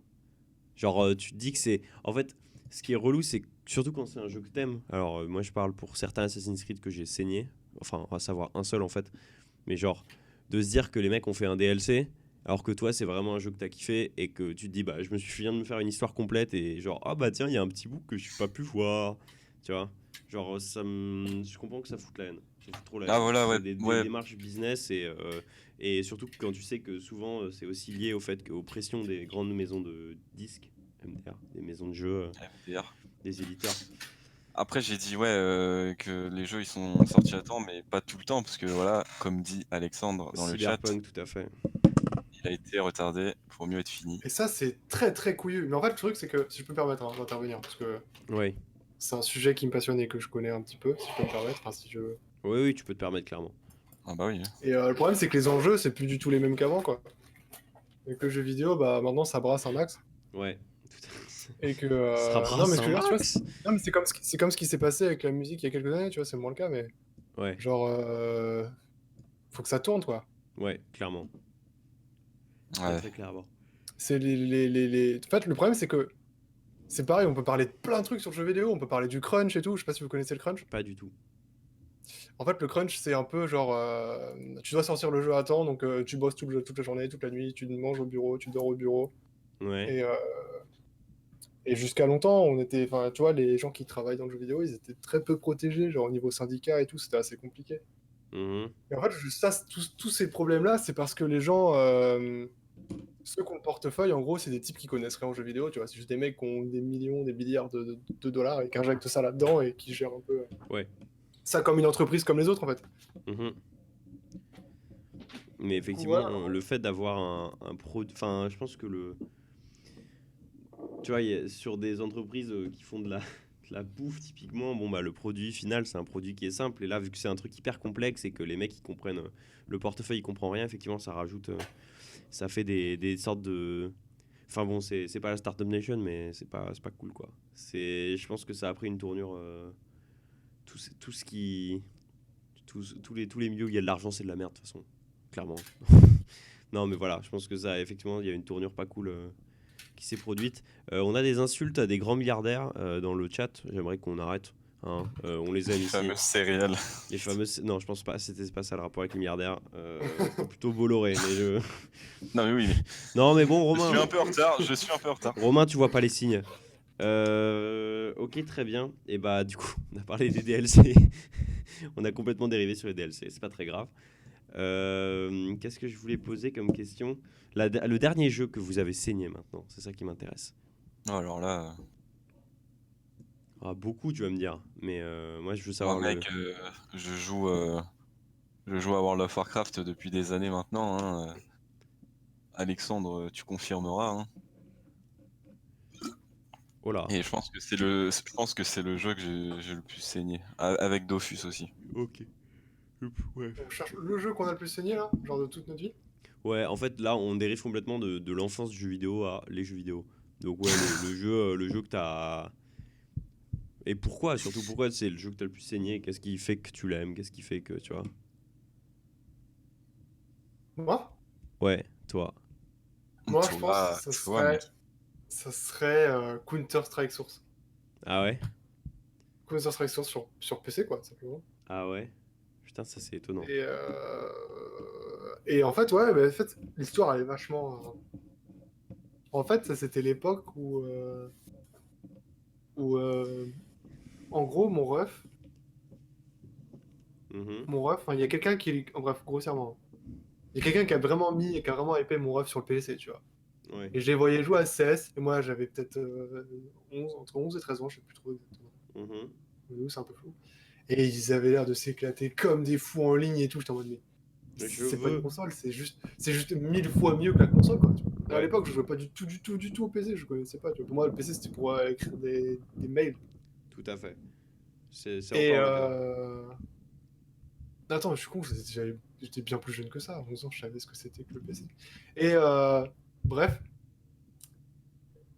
Genre, tu te dis que c'est. En fait, ce qui est relou, c'est surtout quand c'est un jeu que t'aimes. Alors, moi, je parle pour certains Assassin's Creed que j'ai saigné. Enfin, à savoir un seul, en fait. Mais genre, de se dire que les mecs ont fait un DLC, alors que toi, c'est vraiment un jeu que t'as kiffé et que tu te dis, bah, je viens de me faire une histoire complète et genre, ah bah tiens, il y a un petit bout que je suis pas pu voir. Tu vois? Genre, je comprends que ça foute la haine. Ça fout trop la ah haine. voilà, ouais, C'est des ouais, démarches business et surtout quand tu sais que souvent, c'est aussi lié au fait qu'aux pressions des grandes maisons de disques, MDR, des maisons de jeux, FDR. des éditeurs. Après, j'ai dit ouais que les jeux ils sont sortis à temps, mais pas tout le temps, parce que voilà, comme dit Alexandre dans le chat, Cyberpunk, tout à fait. il a été retardé pour mieux être fini. et ça c'est très très couillu. Mais en fait le truc c'est que si je peux me permettre d'intervenir parce que Ouais. c'est un sujet qui me passionne et que je connais un petit peu, si je peux me permettre, enfin, si je. Oui, oui, tu peux te permettre, clairement. Ah bah oui. Et le problème c'est que les enjeux c'est plus du tout les mêmes qu'avant quoi. Et que le jeu vidéo bah maintenant ça brasse un max. Ouais. Tout à fait. Et que Ça non mais brasse ce que un je veux dire tu vois, max. non mais c'est comme ce qui s'est passé avec la musique il y a quelques années, tu vois, c'est moins le cas mais Ouais, genre faut que ça tourne quoi. ouais, clairement. Très Ouais. très clairement. C'est En fait le problème c'est que c'est pareil, on peut parler de plein de trucs sur le jeu vidéo, on peut parler du crunch et tout, je sais pas si vous connaissez le crunch. Pas du tout. En fait le crunch c'est un peu genre tu dois sortir le jeu à temps donc tu bosses toute la journée, toute la nuit, tu manges au bureau, tu dors au bureau Ouais. et jusqu'à longtemps, enfin, tu vois, les gens qui travaillent dans le jeu vidéo, ils étaient très peu protégés, genre au niveau syndicat et tout, c'était assez compliqué. Mhm. Et en fait, tous ces problèmes-là, c'est parce que les gens, ceux qui ont le portefeuille, en gros, c'est des types qui connaissent rien en jeu vidéo, tu vois, c'est juste des mecs qui ont des millions, des milliards de dollars et qui injectent ça là-dedans et qui gèrent un peu Ouais. ça comme une entreprise comme les autres, en fait. Mhm. Mais Du coup, effectivement, le fait d'avoir un produit... Enfin, je pense que tu vois, sur des entreprises qui font de la bouffe, typiquement, bon, bah, le produit final, c'est un produit qui est simple. Et là, vu que c'est un truc hyper complexe et que les mecs, ils comprennent... le portefeuille, il comprend rien, effectivement, ça rajoute... ça fait des sortes de... Enfin bon, c'est pas la Startup Nation, mais c'est pas cool, quoi. Je pense que ça a pris une tournure... tout ce qui... tous les milieux où il y a de l'argent, c'est de la merde, de toute façon. Clairement. Non, mais voilà, je pense que ça, effectivement, il y a une tournure pas cool qui s'est produite. On a des insultes à des grands milliardaires dans le chat. J'aimerais qu'on arrête. Hein. On les aime Les ici. fameuses céréales. Les fameuses. Non, je pense pas. C'était pas ça le rapport avec les milliardaires. C'était plutôt Bolloré. Mais Non, mais oui, mais non, mais bon, je suis Romain. un peu en retard. Je suis un peu en retard. Romain, tu vois pas les signes. Ok, très bien. Et bah, du coup, on a parlé des DLC. On a complètement dérivé sur les DLC. C'est pas très grave. Qu'est-ce que je voulais poser comme question? Le dernier jeu que vous avez saigné maintenant, c'est ça qui m'intéresse. Alors là, Ah, beaucoup, tu vas me dire. Mais moi, je veux savoir mec, je joue, je joue à World of Warcraft depuis des années maintenant. Hein. Alexandre, tu confirmeras. Hein. Oh là. Et je pense que c'est le jeu que j'ai le plus saigné, avec Dofus aussi. Ok. Ouais. on cherche le jeu qu'on a le plus saigné, là, genre de toute notre vie. Ouais, en fait, là, on dérive complètement de l'enfance du jeu vidéo à les jeux vidéo. Donc, ouais, le jeu que t'as. Et pourquoi? Surtout, pourquoi c'est le jeu que t'as le plus saigné? Qu'est-ce qui fait que tu l'aimes? Qu'est-ce qui fait que, tu vois? Moi, Ouais, toi. moi, Tu je vois, pense que tu vois, mec. ça serait Counter-Strike Source. Ah ouais? Counter-Strike Source sur PC, quoi, simplement. Ah ouais? Putain, ça, c'est étonnant. Et en fait, ouais, en fait, l'histoire, elle est vachement. En fait, ça, c'était l'époque où en gros, Mhm. mon ref, enfin, il y a quelqu'un qui. En bref, grossièrement. Il y a quelqu'un qui a vraiment qui a vraiment hypé mon ref sur le PC, tu vois. Ouais. Et je les voyais jouer à CS, et moi, j'avais peut-être entre 11 et 13 ans, je sais plus trop exactement. Mhm. Nous, c'est un peu flou. Et ils avaient l'air de s'éclater comme des fous en ligne et tout. J'étais en mode, mais Je c'est pas une veux. console, c'est juste 1000 fois mieux que la console, quoi. Tu vois. À Ouais. l'époque, je jouais pas du tout au PC, je connaissais pas. Tu vois. Pour moi, le PC, c'était pour écrire des mails. Tout à fait. C'est Et encore le cas. attends, je suis con, j'étais bien plus jeune que ça. À 11 ans, je savais ce que c'était que le PC. Et bref,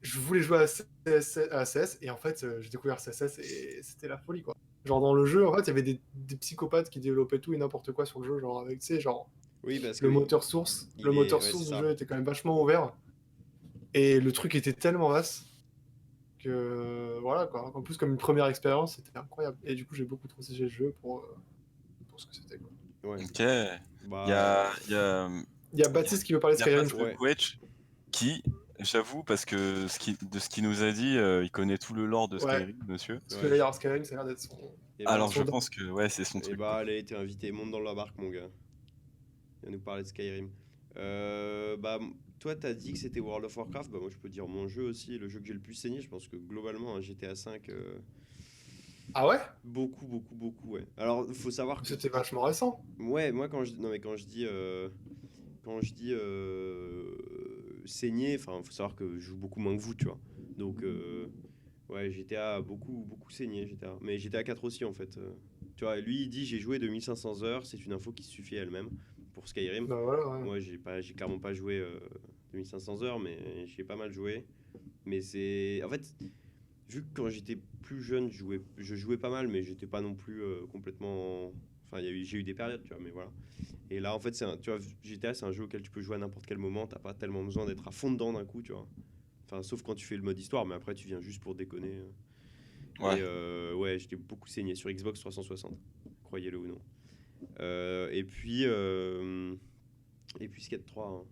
je voulais jouer à CS, et en fait, j'ai découvert CSS et c'était la folie, quoi. Genre, dans le jeu, en fait, il y avait des psychopathes qui développaient tout et n'importe quoi sur le jeu, genre avec, tu sais, genre, Oui, parce que le moteur source. Le moteur ouais, source c'est du ça. jeu était quand même vachement ouvert. Et le truc était tellement vaste que, voilà, quoi. En plus, comme une première expérience, c'était incroyable. Et du coup, j'ai beaucoup trop séché le jeu pour ce que c'était, quoi. Ouais. Ok. Il y Bah. a, il y a, Il y a Baptiste qui veut parler de il y a Skyrim. Fast Ouais. Quetch qui, j'avoue, parce que de ce qu'il nous a dit, il connaît tout le lore de Ouais. Skyrim, monsieur. Ce que Ouais. j'allais dire, Skyrim, ça a l'air d'être son. Et Alors bah. je son pense que ouais, c'est son Et truc. bah, Quoi. allez, t'es invité. Monte dans la barque, mon gars. Viens nous parler de Skyrim. Bah, toi, t'as dit que c'était World of Warcraft. Bah, moi, je peux dire mon jeu aussi. Le jeu que j'ai le plus saigné, je pense que globalement, un GTA V. Ah ouais? Beaucoup, beaucoup, beaucoup, ouais. Alors, il faut savoir que. C'était vachement récent. Ouais, moi, non, mais quand je dis. Quand je dis saigner, enfin, faut savoir que je joue beaucoup moins que vous, tu vois. Donc, ouais, GTA a beaucoup, beaucoup saigné, GTA. Mais GTA 4 aussi, en fait. Tu vois, lui, il dit j'ai joué 2500 heures, c'est une info qui se suffit à elle-même pour Skyrim. Bah voilà, ouais. Moi, j'ai clairement pas joué 2500 heures, mais j'ai pas mal joué. Mais c'est. En fait, vu que quand j'étais plus jeune, je jouais pas mal, mais j'étais pas non plus complètement. Enfin, j'ai eu des périodes, tu vois, mais voilà. Et là, en fait, tu vois, GTA, c'est un jeu auquel tu peux jouer à n'importe quel moment. T'as pas tellement besoin d'être à fond dedans d'un coup, tu vois. Enfin, sauf quand tu fais le mode histoire, mais après, tu viens juste pour déconner. Ouais. Et ouais, j'étais beaucoup saigné sur Xbox 360, croyez-le ou non. Et puis Skate 3, hein.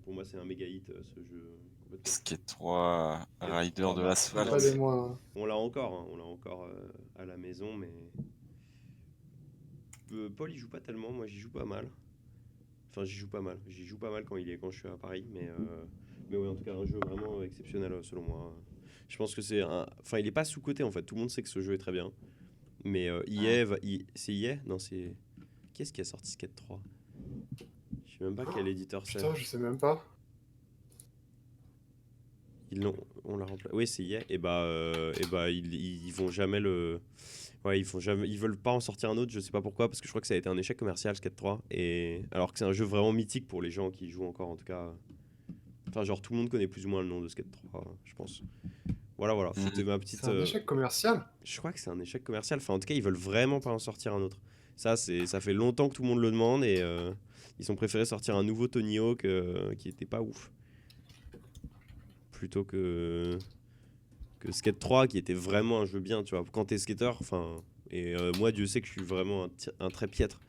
Pour moi, c'est un méga hit, ce jeu. Complètement. Skate 3, Skate Rider 3, de bah, l'asphalte. non, mais Pas des mois. on l'a encore, hein, on l'a encore à la maison, mais Paul, il joue pas tellement, moi j'y joue pas mal. Enfin, j'y joue pas mal. J'y joue pas mal quand je suis à Paris, mais ouais, en tout cas, un jeu vraiment exceptionnel selon moi. Je pense que enfin, il est pas sous-coté en fait. Tout le monde sait que ce jeu est très bien. Mais c'est EA? Non, c'est. Qui est-ce qui a sorti Skate 3? Je sais sais même pas quel éditeur c'est. Putain, je sais même pas. On l'a remplacé. Oui, c'est EA. Ils vont jamais le. Ouais, ils veulent pas en sortir un autre, je sais pas pourquoi, parce que je crois que ça a été un échec commercial, Skate 3. Et alors que c'est un jeu vraiment mythique pour les gens qui y jouent encore, en tout cas. Enfin, genre, tout le monde connaît plus ou moins le nom de Skate 3, je pense. Voilà, c'était ma petite. C'est un échec commercial. Je crois que c'est un échec commercial. Enfin, en tout cas, ils veulent vraiment pas en sortir un autre. Ça fait longtemps que tout le monde le demande et ils ont préféré sortir un nouveau Tony Hawk qui était pas ouf. Plutôt que Skate 3 qui était vraiment un jeu bien, tu vois. Quand t'es skater, enfin. Et moi, Dieu sait que je suis vraiment un très piètre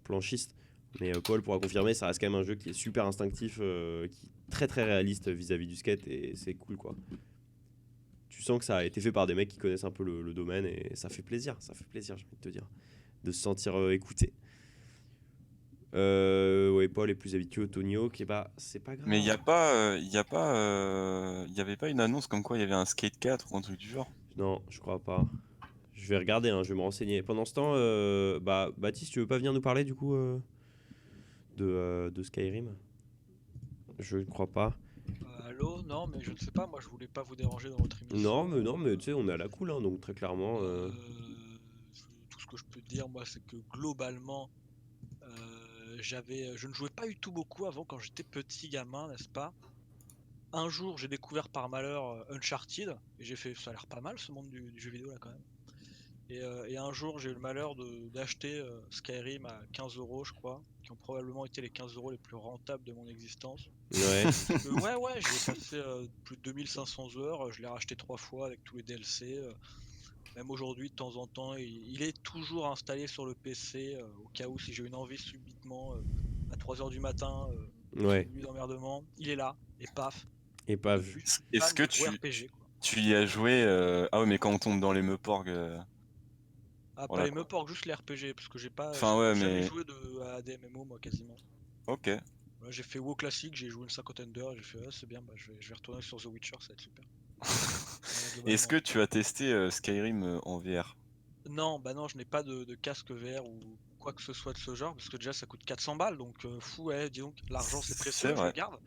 planchiste. Mais Paul pourra confirmer, ça reste quand même un jeu qui est super instinctif, qui est très très réaliste vis-à-vis du skate et c'est cool quoi. Tu sens que ça a été fait par des mecs qui connaissent un peu le domaine et ça fait plaisir, j'ai envie de te dire, de se sentir écouté. Ouais, Paul est plus habitué au Tony Hawk, et bah c'est pas grave. Mais il y avait pas une annonce comme quoi il y avait un Skate 4 ou un truc du genre? Non, je crois pas. Je vais regarder, hein, je vais me renseigner. Pendant ce temps, Baptiste, tu veux pas venir nous parler du coup de Skyrim? Je ne crois pas. Allô? Non, mais je ne sais pas, moi je voulais pas vous déranger dans votre émission. Non, mais tu sais, on est à la cool, hein, donc très clairement. Tout ce que je peux te dire, moi, c'est que globalement, je ne jouais pas du tout beaucoup avant quand j'étais petit gamin, n'est-ce pas? Un jour, j'ai découvert par malheur Uncharted, et j'ai fait, ça a l'air pas mal ce monde du jeu vidéo là quand même. Et un jour, j'ai eu le malheur d'acheter Skyrim à 15 euros, je crois, qui ont probablement été les 15 euros les plus rentables de mon existence. Ouais. Ouais, j'y ai passé plus de 2500 heures, je l'ai racheté 3 fois avec tous les DLC. Même aujourd'hui, de temps en temps, il est toujours installé sur le PC, au cas où si j'ai une envie subitement à 3h du matin, Ouais. une nuit d'emmerdement, il est là, et paf. Et pas Je vu. suis Est-ce fan que de gros RPG, quoi. tu y as joué Ah ouais, mais quand on tombe dans les Meuporg, Ah, pas voilà les quoi. Meuporg, juste les RPG, parce que j'ai Enfin ouais, jamais mais joué à des MMO, moi, quasiment. ok. Ouais, j'ai fait WoW classique, j'ai joué une cinquantaine d'heures, j'ai fait c'est bien, bah, je vais retourner sur The Witcher, ça va être super. Est-ce que tu as testé Skyrim en VR? Non, bah non, je n'ai pas de casque VR ou quoi que ce soit de ce genre, parce que déjà ça coûte 400 balles, donc fou, ouais, dis donc, l'argent c'est C'est précieux, je le vrai. garde.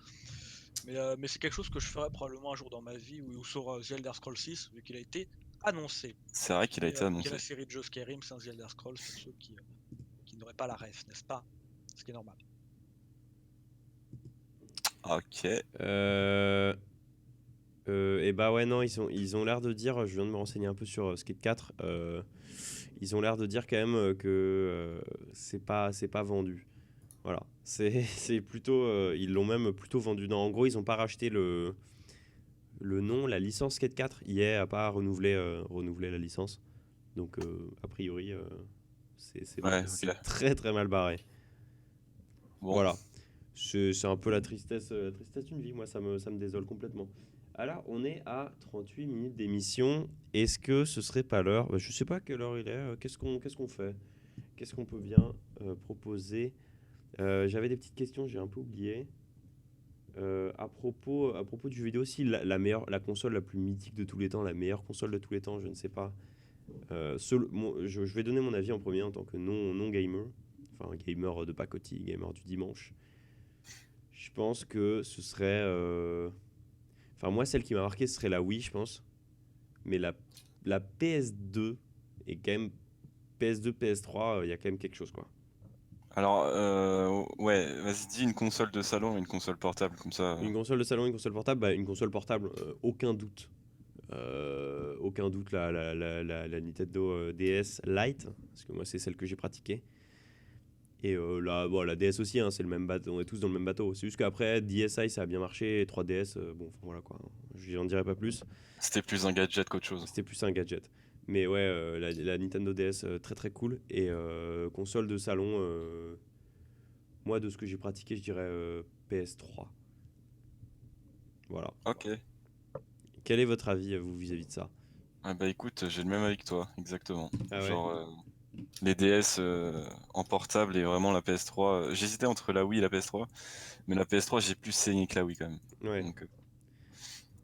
Mais c'est quelque chose que je ferai probablement un jour dans ma vie, ou sur The Elder Scrolls 6, vu qu'il a été annoncé. C'est vrai qu'il a été Qui est annoncé. la série de jeux Skyrim, c'est un The Elder Scrolls, pour ceux qui n'auraient pas la ref, n'est-ce pas? Ce qui est normal. Ok. Et bah ouais, non, ils ont l'air de dire, je viens de me renseigner un peu sur Skate 4, ils ont l'air de dire quand même que c'est pas vendu. Voilà, c'est plutôt, ils l'ont même plutôt vendu. Non, en gros, ils ont pas racheté le nom, la licence Skate 4, EA a pas renouvelé la licence. Donc a priori, Ouais, c'est ok. très très mal barré. Bon. Voilà, c'est un peu la tristesse d'une vie, moi ça me désole complètement. Alors, on est à 38 minutes d'émission. Est-ce que ce serait pas l'heure? Je sais pas quelle heure il est. Qu'est-ce qu'on fait? Qu'est-ce qu'on peut bien proposer? J'avais des petites questions, j'ai un peu oublié. À propos du jeu vidéo aussi, la console la plus mythique de tous les temps, la meilleure console de tous les temps, je ne sais pas. Je vais donner mon avis en premier en tant que non gamer, enfin gamer de pacotille, gamer du dimanche. Je pense que ce serait enfin, moi, celle qui m'a marqué, ce serait la Wii, je pense. Mais la PS2 et quand même PS2, PS3, il y a quand même quelque chose, quoi. Alors, ouais, vas-y, dis une console de salon et une console portable, comme ça. Une console de salon, une console portable, une console portable, aucun doute. Aucun doute, la Nintendo DS Lite, parce que moi, c'est celle que j'ai pratiquée. Et la DS aussi, hein, c'est le même bateau, on est tous dans le même bateau. C'est juste qu'après, DSi, ça a bien marché, et 3DS, bon, enfin, voilà quoi. J'en dirai pas plus. C'était plus un gadget qu'autre chose. C'était plus un gadget. Mais ouais, la Nintendo DS, très très cool. Et console de salon, moi de ce que j'ai pratiqué, je dirais PS3. Voilà. Ok. Quel est votre avis, vous, vis-à-vis de ça? Ah bah écoute, j'ai le même avis que toi, exactement. Ah ouais. Genre, les DS en portable et vraiment la PS3. J'hésitais entre la Wii et la PS3, mais la PS3, j'ai plus saigné que la Wii quand même. Ouais. Donc,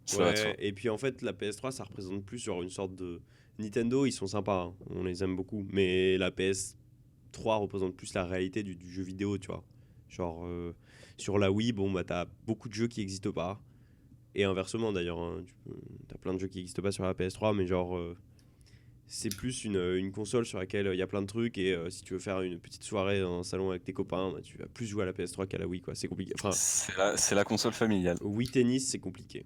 ça va de soi. Ouais, et puis en fait, la PS3, ça représente plus genre une sorte de... Nintendo, ils sont sympas, hein, on les aime beaucoup. Mais la PS3 représente plus la réalité du jeu vidéo, tu vois. Genre, sur la Wii, bon, bah, t'as beaucoup de jeux qui n'existent pas. Et inversement, d'ailleurs, hein, t'as plein de jeux qui n'existent pas sur la PS3, mais genre, c'est plus une console sur laquelle il y a plein de trucs. Et si tu veux faire une petite soirée dans un salon avec tes copains, bah, tu vas plus jouer à la PS3 qu'à la Wii, quoi. C'est compliqué. Enfin, C'est la console familiale. Wii Tennis, c'est compliqué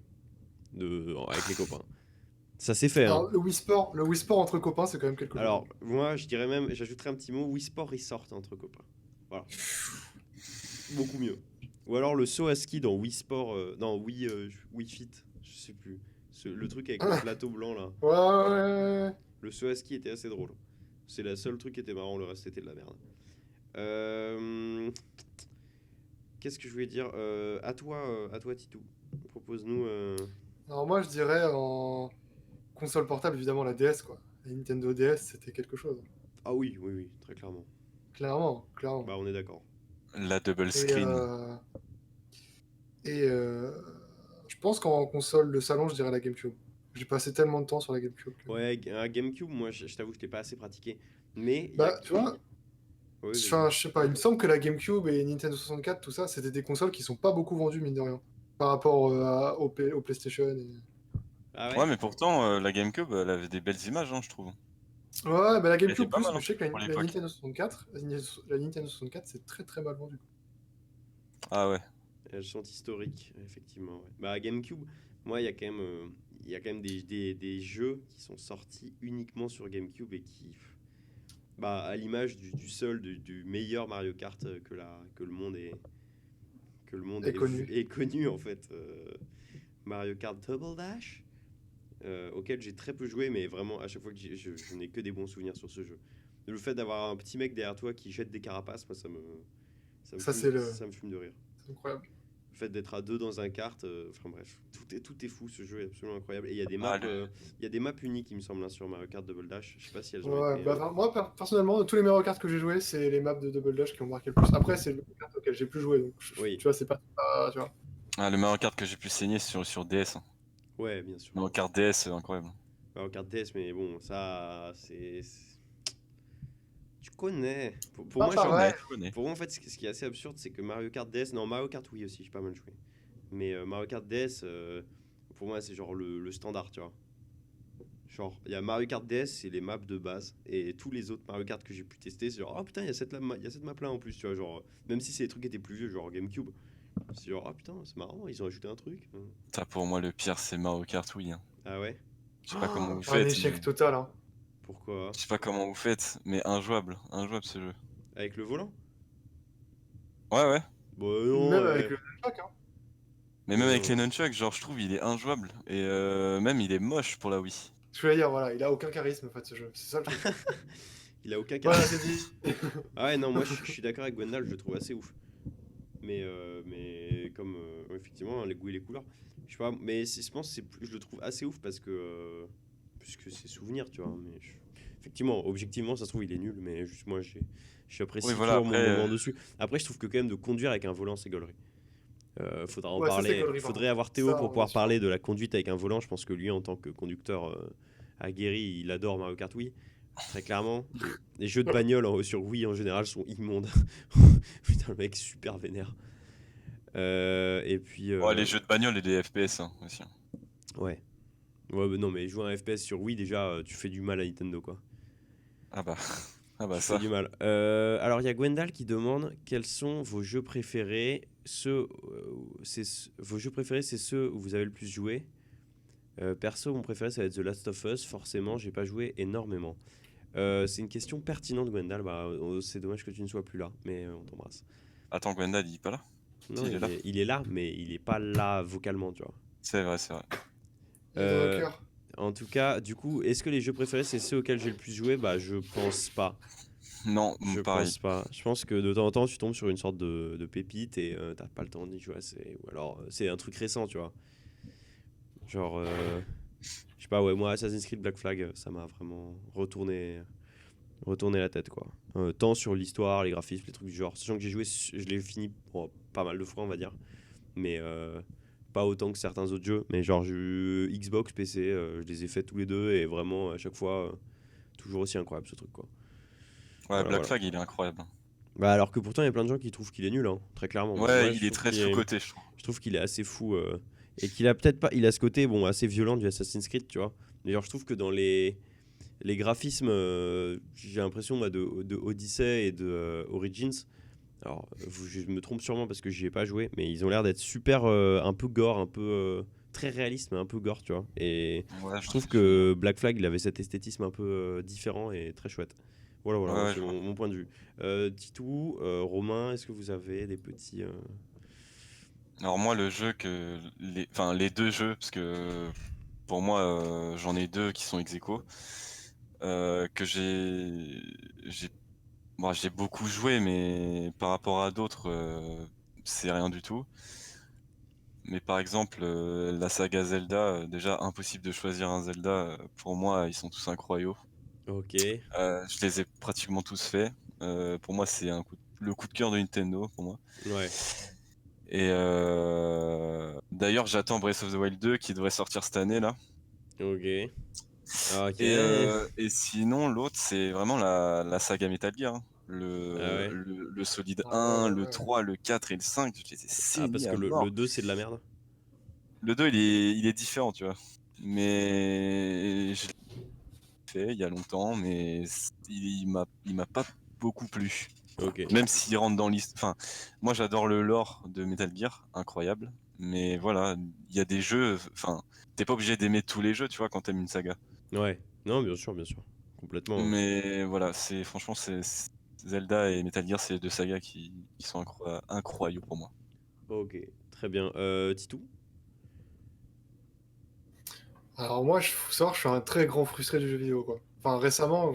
avec les copains. Ça s'est fait, hein. Alors, le Wii Sport entre copains, c'est quand même quelque chose. Alors, moi, je dirais même, j'ajouterais un petit mot, Wii Sport Resort entre copains. Voilà. Beaucoup mieux. Ou alors le saut à ski dans Wii Sport, dans Wii Fit, je sais plus. Le truc avec le plateau blanc là. Ouais. Le saut à ski était assez drôle. C'est la seule truc qui était marrant, le reste c'était de la merde. Qu'est-ce que je voulais dire à toi Titou. Propose-nous. Alors moi, je dirais en console portable, évidemment, la DS, quoi. La Nintendo DS, c'était quelque chose. Ah oui, très clairement. Clairement. Bah on est d'accord. La double Et, screen. je pense qu'en console de salon, je dirais la GameCube. J'ai passé tellement de temps sur la GameCube. Ouais, un GameCube, moi je t'avoue que je t'ai pas assez pratiqué. Mais. Bah, tu vois, Ouais, vas-y. enfin, je sais pas, il me semble que la GameCube et Nintendo 64, tout ça, c'était des consoles qui sont pas beaucoup vendues, mine de rien. Par rapport au PlayStation. Ah Ouais, mais pourtant, la GameCube, elle avait des belles images, hein, je trouve. Ouais, bah la était GameCube pas plus, mal, mais hein, je sais que pour la l'époque. Nintendo 64, la Nintendo 64, c'est très très mal vendu. Ah ouais. Elles sont historiques, effectivement. Ouais. Bah, GameCube, moi, il y a quand même des jeux qui sont sortis uniquement sur GameCube et qui, bah, à l'image du meilleur Mario Kart que le monde est connu en fait. Mario Kart Double Dash, auquel j'ai très peu joué, mais vraiment à chaque fois que je n'ai que des bons souvenirs sur ce jeu. Le fait d'avoir un petit mec derrière toi qui jette des carapaces, moi, ça me fume de rire. C'est incroyable. Le fait d'être à deux dans un kart, enfin bref, tout est fou, ce jeu est absolument incroyable. Et il y a des Ah, maps, il y a des maps uniques, il me semble, hein, sur Mario Kart Double Dash. Je sais pas si elles ont Ouais, été. bah, enfin, moi personnellement, de tous les Mario Kart que j'ai joué, c'est les maps de Double Dash qui ont marqué le plus. Après, c'est le Mario Kart auquel j'ai plus joué, donc Oui. tu vois, c'est pas. Tu vois. Ah, le Mario Kart que j'ai pu saigner sur DS. Hein. Ouais, bien sûr. Mario Kart DS, incroyable. Mario Kart DS, mais bon, ça, tu connais. Pour Ah, moi, pas genre, vrai. Je connais. pour moi, en fait, ce qui est assez absurde, c'est que Mario Kart DS, non, Mario Kart oui aussi, j'ai pas mal joué. Mais Mario Kart DS, pour moi, c'est genre le standard, tu vois. Genre, il y a Mario Kart DS, c'est les maps de base. Et tous les autres Mario Kart que j'ai pu tester, c'est genre, oh putain, il y a cette map là en plus, tu vois. Genre, même si c'est des trucs qui étaient plus vieux, genre GameCube. C'est genre, ah putain, c'est marrant, ils ont ajouté un truc. Ça, pour moi, le pire, c'est Mario Kart Wii. Hein. Ah ouais. Je sais pas comment vous Un faites. échec Mais... total. Hein. Pourquoi? Je sais pas comment vous faites, mais injouable. Injouable ce jeu. Avec le volant? Ouais. Bah non, Même ouais. avec le choc. Hein. Mais même avec les nunchucks, genre, je trouve il est injouable. Et même, il est moche pour la Wii. Je voulais dire, voilà, il a aucun charisme en fait ce jeu. C'est ça le truc. Il a aucun Voilà, charisme. c'est dit. Ah ouais, non, moi je suis d'accord avec Gwendal, je le trouve assez ouf. Mais comme effectivement, hein, les goûts et les couleurs, je sais pas, mais je pense que je le trouve assez ouf parce que puisque c'est souvenir, tu vois. Mais effectivement, objectivement, ça se trouve il est nul, mais juste moi j'apprécie Oui, voilà, toujours mon après, moment dessus. Après, je trouve que quand même de conduire avec un volant, c'est gaulerie. Faudra en Ouais, ça, c'est parler. gaulerie, par Faudrait contre. avoir Théo Ça, pour on est pouvoir sûr. parler de la conduite avec un volant. Je pense que lui, en tant que conducteur aguerri, il adore Mario Kart Wii. Très clairement. Les jeux de bagnole sur Wii en général sont immondes. Putain, le mec super vénère. Et puis. ouais, les jeux de bagnole et des FPS hein, aussi. Ouais. Ouais, bah non, mais jouer à un FPS sur Wii, déjà, tu fais du mal à Nintendo, quoi. Ah bah, ah bah Tu ça. fais du mal. Alors, il y a Gwendal qui demande quels sont vos jeux préférés. Vos jeux préférés, c'est ceux où vous avez le plus joué. Perso, mon préféré, ça va être The Last of Us. Forcément, j'ai pas joué énormément. C'est une question pertinente, Gwendal. Bah, c'est dommage que tu ne sois plus là, mais on t'embrasse. Attends, Gwendal, il est pas là? Non, Si, il est là. il est là, mais il est pas là vocalement, tu vois. C'est vrai, c'est vrai. Il est dans nos cœurs. En tout cas, du coup, est-ce que les jeux préférés, c'est ceux auxquels j'ai le plus joué? Bah, je pense pas. Non, Je pareil. pense pas. Je pense que de temps en temps, tu tombes sur une sorte de pépite et t'as pas le temps d'y jouer assez. Ou alors, c'est un truc récent, tu vois. Genre, je sais pas, ouais, moi, Assassin's Creed Black Flag, ça m'a vraiment retourné la tête, quoi. Tant sur l'histoire, les graphismes, les trucs du genre. Sachant que j'ai joué, je l'ai fini pas mal de fois, on va dire. Mais pas autant que certains autres jeux. Mais genre, Xbox, PC, je les ai fait tous les deux et vraiment, à chaque fois, toujours aussi incroyable ce truc, quoi. Ouais, Voilà, Black voilà. Flag, il est incroyable. Bah alors que pourtant il y a plein de gens qui trouvent qu'il est nul, hein, très clairement. Moi, Ouais, je il est trouve très qu'il est, sous-coté, je trouve. je trouve qu'il est assez fou et qu'il a peut-être pas, il a ce côté bon assez violent du Assassin's Creed, tu vois. D'ailleurs, je trouve que dans les graphismes, j'ai l'impression moi de Odyssey et de Origins. Alors, je me trompe sûrement parce que j'y ai pas joué, mais ils ont l'air d'être super, un peu gore, un peu très réaliste, mais un peu gore, tu vois. Et Ouais, je je trouve me souviens. que Black Flag, il avait cet esthétisme un peu différent et très chouette. Voilà, Ouais, voilà, moi, ouais, c'est je vois. mon point de vue. Titou, Romain, est-ce que vous avez des petits. Alors moi, le jeu que... Enfin, les deux jeux, parce que pour moi, j'en ai deux qui sont ex aequo, que j'ai beaucoup joué, mais par rapport à d'autres, c'est rien du tout. Mais par exemple, la saga Zelda, déjà impossible de choisir un Zelda. Pour moi, ils sont tous incroyables. Ok, Je les ai pratiquement tous faits. Pour moi, c'est le coup de cœur de Nintendo, pour moi. ouais, Et d'ailleurs, j'attends Breath of the Wild 2 qui devrait sortir cette année là. ok, ok. Et sinon, l'autre, c'est vraiment la saga Metal Gear, hein. Ah ouais. Le Solid Ah ouais, 1, le ouais. 3, le 4 et le 5, je les ai Ah, parce saignés que à le mort. 2 c'est de la merde. Le 2, il est différent, tu vois. Mais je l'ai fait il y a longtemps, mais il m'a pas beaucoup plu. Ok, Même s'il rentre dans l'histoire. Enfin, moi j'adore le lore de Metal Gear, incroyable. Mais voilà, il y a des jeux. Enfin, t'es pas obligé d'aimer tous les jeux, tu vois, quand t'aimes une saga. ouais. Non, bien sûr. Complètement. Mais voilà, franchement, Zelda et Metal Gear, c'est deux sagas qui sont incroyables pour moi. Ok, très bien. Titou? Alors moi, faut savoir, je suis un très grand frustré du jeu vidéo, quoi. Enfin, récemment,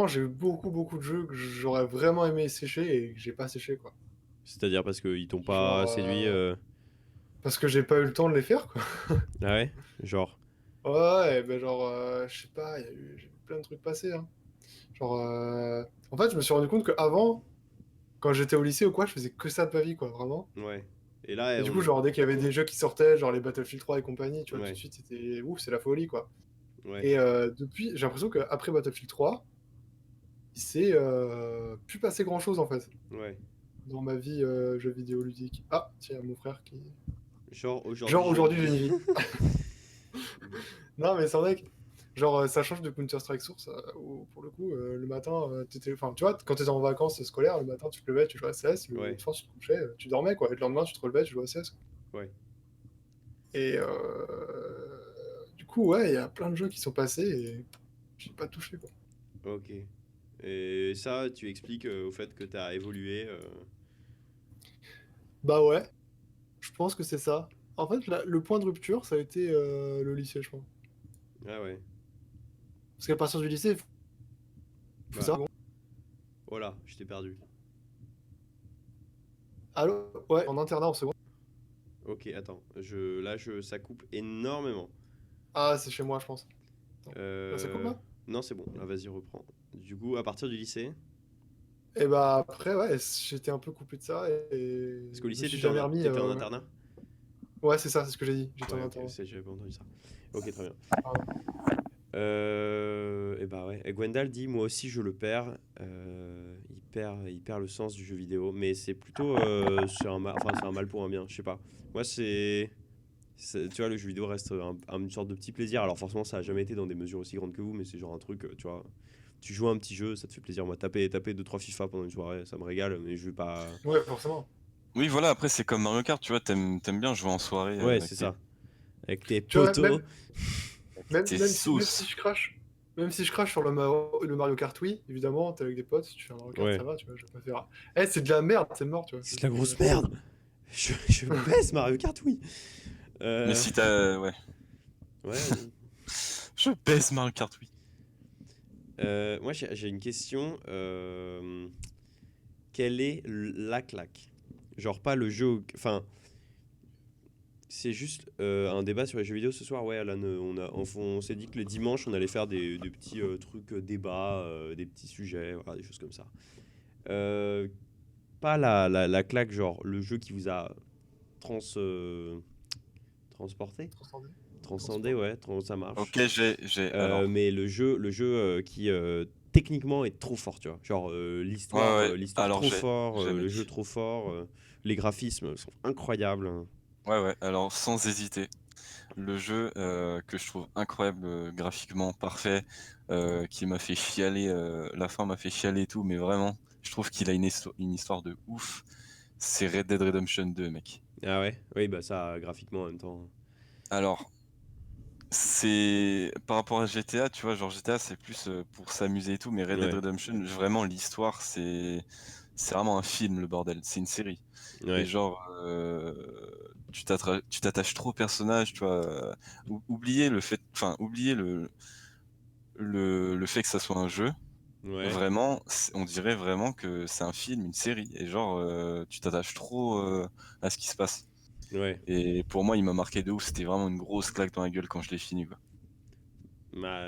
j'ai eu beaucoup de jeux que j'aurais vraiment aimé sécher et que j'ai pas séché, quoi. C'est-à-dire parce qu'ils t'ont pas Genre, séduit parce que j'ai pas eu le temps de les faire, quoi. Ah ouais? Genre. Ouais, ben genre, je sais pas, j'ai vu plein de trucs passer, hein. Genre, en fait, je me suis rendu compte qu'avant, quand j'étais au lycée ou quoi, je faisais que ça de ma vie, quoi, vraiment. Ouais. Et là, Et du coup, on. genre, dès qu'il y avait des jeux qui sortaient, genre les Battlefield 3 et compagnie, tu vois, tout de Ouais, suite, c'était ouf, c'est la folie, quoi. ouais, Et depuis, j'ai l'impression qu'après Battlefield 3, il s'est plus passé grand-chose, en fait, ouais. dans ma vie jeu vidéo ludique. Ah, tiens, mon frère qui... Genre, aujourd'hui, Genre, j'ai une aujourd'hui, j'ai vie. une vie. Non, mais c'est vrai que, genre, ça change de Counter-Strike Source, où, pour le coup, le matin, enfin, tu vois, quand t'étais en vacances scolaires, le matin, tu te levais, tu jouais à CS, le Ouais, soir, tu te couchais, tu dormais, quoi, et le lendemain, tu te relevais, tu jouais à CS. ouais. Et du coup, ouais, il y a plein de jeux qui sont passés et j'ai pas touché, quoi. Ok. Et ça, tu expliques au fait que t'as évolué. Bah ouais, je pense que c'est ça. En fait, le point de rupture, ça a été le lycée, je pense. Ah ouais. Parce qu'à partir du lycée, il faut Bah, savoir. voilà, je t'ai perdu. Allô? Ouais, en internat en seconde. Ok, attends. Ça coupe énormément. Ah, c'est chez moi, je pense. Attends. Là, ça coupe Euh... là? Non, c'est bon. Là, vas-y, reprends. Du coup, à partir du lycée. Et bah après, ouais, j'étais un peu coupé de ça et Parce qu'au je me lycée, suis jamais remis. t'étais en internat? Ouais, c'est ça, c'est ce que j'ai dit. J'étais en Ouais, ok, internat. j'avais pas entendu ça. Ok, très bien. Pardon. Et bah ouais. Et Gwendal dit, moi aussi je le perds. Il perd le sens du jeu vidéo, mais c'est plutôt enfin, c'est un mal pour un bien. Je sais pas. Moi tu vois, le jeu vidéo reste une sorte de petit plaisir. Alors forcément, ça a jamais été dans des mesures aussi grandes que vous, mais c'est genre un truc, tu vois. Tu joues à un petit jeu, ça te fait plaisir. Moi, taper 2-3 FIFA pendant une soirée, ça me régale, mais je vais pas. Ouais, forcément. Oui, voilà, après, c'est comme Mario Kart, tu vois, t'aimes bien jouer en soirée Ouais, avec c'est ça. Avec tes Tu vois, potos. tes même si sauces. je crache, même si je crache sur le Mario Kart, oui, évidemment, t'es avec des potes, tu fais un Mario Kart, ça Ouais. va, tu vois, je vais pas faire. Eh, c'est de la merde, c'est mort, tu vois. C'est de la grosse merde. Je baisse Mario Kart, oui. Mais si t'as. Ouais. Ouais, vas-y. Je baisse Mario Kart, oui. Moi, j'ai une question. Quelle est la claque? Genre, pas le jeu. Enfin, c'est juste un débat sur les jeux vidéo ce soir. Ouais, Alan, on s'est dit que le dimanche, on allait faire des petits trucs débats, des petits sujets, voilà, des choses comme ça. Euh, Pas la claque, genre le jeu qui vous a trans, transporté? Transcendé, Transport. ouais, ça marche. Ok, j'ai. Alors. Mais le jeu qui techniquement est trop fort, tu vois. Genre l'histoire, Ouais, ouais. l'histoire Alors, trop fort, j'allais le jeu dire. trop fort, les graphismes sont incroyables. Ouais, ouais. Alors, sans hésiter, le jeu que je trouve incroyable, graphiquement parfait, qui m'a fait chialer, la fin m'a fait chialer et tout, mais vraiment, je trouve qu'il a une histoire de ouf. C'est Red Dead Redemption 2, mec. Ah ouais, oui, bah ça, graphiquement en même temps. Alors, c'est par rapport à GTA, tu vois, genre GTA c'est plus pour s'amuser et tout, mais Red Dead Ouais, Redemption, vraiment l'histoire c'est vraiment un film le bordel, c'est une série. Et ouais, genre tu t'attaches trop au personnage, tu vois. Oublier le fait, enfin oublier le fait que ça soit un jeu. ouais, Vraiment, on dirait vraiment que c'est un film, une série, et genre tu t'attaches trop à ce qui se passe. ouais. Et pour moi, il m'a marqué de ouf. C'était vraiment une grosse claque dans la gueule quand je l'ai fini, quoi. Bah,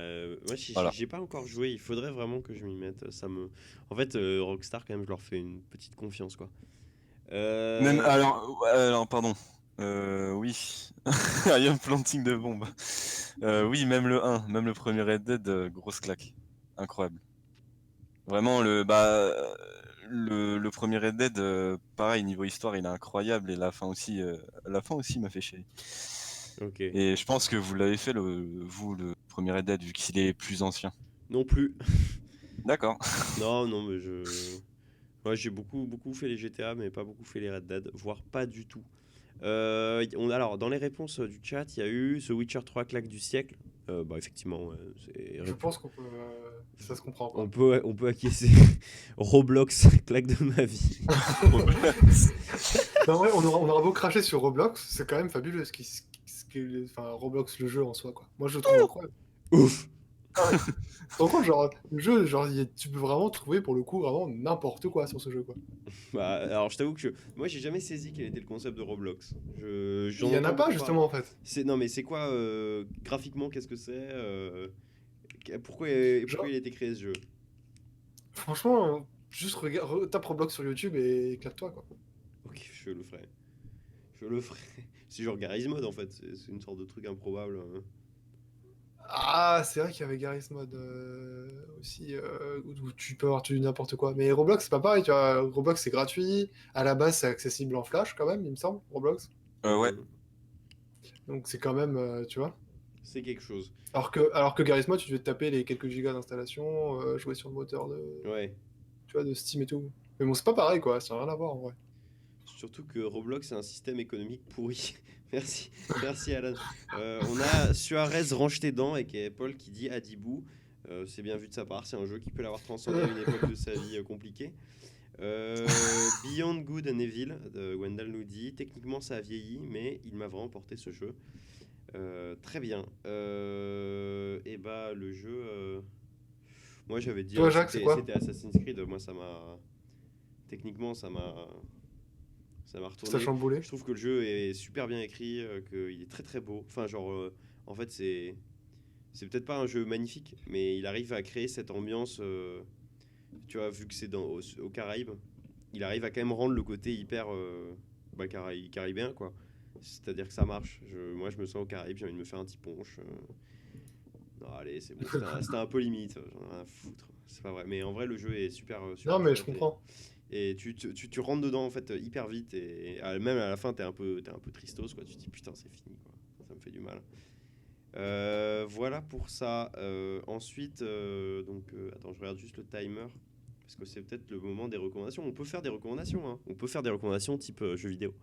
moi, Voilà. j'ai pas encore joué. Il faudrait vraiment que je m'y mette. Ça me... En fait, Rockstar, quand même, je leur fais une petite confiance, quoi. Même, Euh, alors, ouais, alors pardon. Oui. I am planting de bombe. Oui, même le 1, même le premier Red Dead, grosse claque. Incroyable. Vraiment, le premier Red Dead, pareil, niveau histoire, il est incroyable. Et la fin aussi m'a fait chier. Ok. Et je pense que vous l'avez fait, vous, le premier Red Dead, vu qu'il est plus ancien. Non plus. D'accord. Non, non, mais je... Moi, j'ai beaucoup fait les GTA, mais pas beaucoup fait les Red Dead, voire pas du tout. Alors, dans les réponses du chat, il y a eu The Witcher 3 claque du siècle. Bah, effectivement, c'est Je pense qu'on peut. Ça se comprend, quoi. on peut acquiescer. Roblox claque de ma vie. Non, ouais, on aura beau cracher sur Roblox, c'est quand même fabuleux enfin, Roblox, le jeu en soi, quoi. Moi, je le trouve incroyable. Ouf. Ah ouais. Tu te rends compte, genre, le jeu, genre, tu peux vraiment trouver, pour le coup, vraiment n'importe quoi sur ce jeu, quoi. Bah, alors, je t'avoue que moi, j'ai jamais saisi quel était le concept de Roblox. Il J'en y en a entends pas, beaucoup parler. justement, en fait. Non, mais c'est quoi graphiquement, qu'est-ce que c'est pourquoi, pourquoi Genre, il a été créé ce jeu? franchement, juste tape Roblox sur YouTube et éclate-toi, quoi. Ok, je le ferai. Je le ferai. C'est genre Garry's Mod en fait, c'est une sorte de truc improbable. Ah, c'est vrai qu'il y avait Garry's Mod aussi, où tu peux avoir tout n'importe quoi. Mais Roblox, c'est pas pareil, tu vois. Roblox, c'est gratuit. À la base, c'est accessible en Flash, quand même, il me semble, Roblox. Ouais. Donc, c'est quand même, tu vois. C'est quelque chose. Alors que Garry's Mod, tu devais te taper les quelques gigas d'installation, jouer sur le moteur Ouais. tu vois, de Steam et tout. Mais bon, c'est pas pareil, quoi. Ça n'a rien à voir, en vrai. Surtout que Roblox c'est un système économique pourri. Merci, merci Alan. On a Suarez range tes dents et qui est Paul qui dit Adibou. C'est bien vu de sa part, c'est un jeu qui peut l'avoir transcendé à une époque de sa vie compliquée. Beyond Good and Evil, Wendell nous dit techniquement ça a vieilli, mais il m'a vraiment porté ce jeu. Très bien. Et bah le jeu, moi j'avais dit Toi, Jacques, c'est quoi? c'était Assassin's Creed. Moi ça m'a techniquement ça m'a Ça a retourné. chamboulé. Je trouve que le jeu est super bien écrit, qu'il est très très beau. Enfin genre en fait c'est peut-être pas un jeu magnifique, mais il arrive à créer cette ambiance. Tu vois, vu que c'est aux Caraïbes, il arrive à quand même rendre le côté hyper caribéen, quoi. C'est-à-dire que ça marche. Moi, je me sens aux Caraïbes, j'ai envie de me faire un petit punch. Non, allez, c'est bon, c'était un peu limite. J'en ai rien à foutre. C'est pas vrai. Mais en vrai, le jeu est super Non, mais je chouette comprends. et tu rentres dedans en fait hyper vite. Et même à la fin, t'es un peu tristos, quoi. Tu te dis putain, c'est fini, quoi. Ça me fait du mal. Voilà pour ça. Ensuite, attends, je regarde juste le timer. Parce que c'est peut-être le moment des recommandations. On peut faire des recommandations, hein. On peut faire des recommandations type jeux vidéo.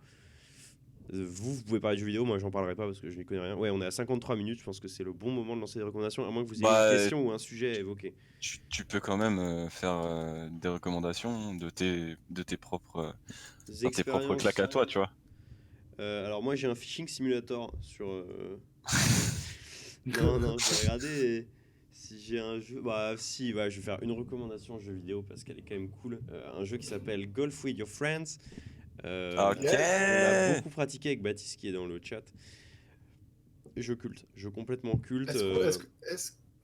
Vous pouvez parler de jeux vidéo, moi j'en parlerai pas parce que je n'y connais rien. Ouais, on est à 53 minutes, je pense que c'est le bon moment de lancer des recommandations, à moins que vous ayez Bah, une question ou un sujet à évoquer. tu peux quand même faire des recommandations de tes propres, Des enfin, tes propres expériences. claques à toi, tu vois. Alors moi j'ai un phishing simulator sur... Non, j'ai regardé si j'ai un jeu... Bah si, ouais, je vais faire une recommandation jeu vidéo parce qu'elle est quand même cool. Un jeu qui s'appelle Golf with Your Friends. Ok. On a beaucoup pratiqué avec Baptiste qui est dans le chat. Jeu culte, jeu complètement culte.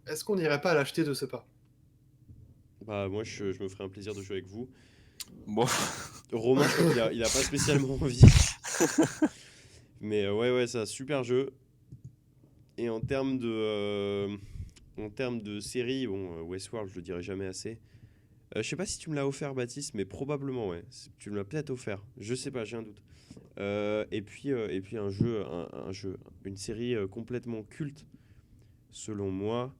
Est-ce qu'on n'irait pas l'acheter de ce pas? Bah moi je me ferai un plaisir de jouer avec vous. Bon. Romain, je crois qu'il a pas spécialement envie. Mais ouais, c'est un super jeu. Et en termes en termes de série, bon, Westworld, je le dirai jamais assez. Je sais pas si tu me l'as offert, Baptiste, mais probablement, ouais. Tu me l'as peut-être offert. Je sais pas, j'ai un doute. Et puis un jeu, une série complètement culte, selon moi.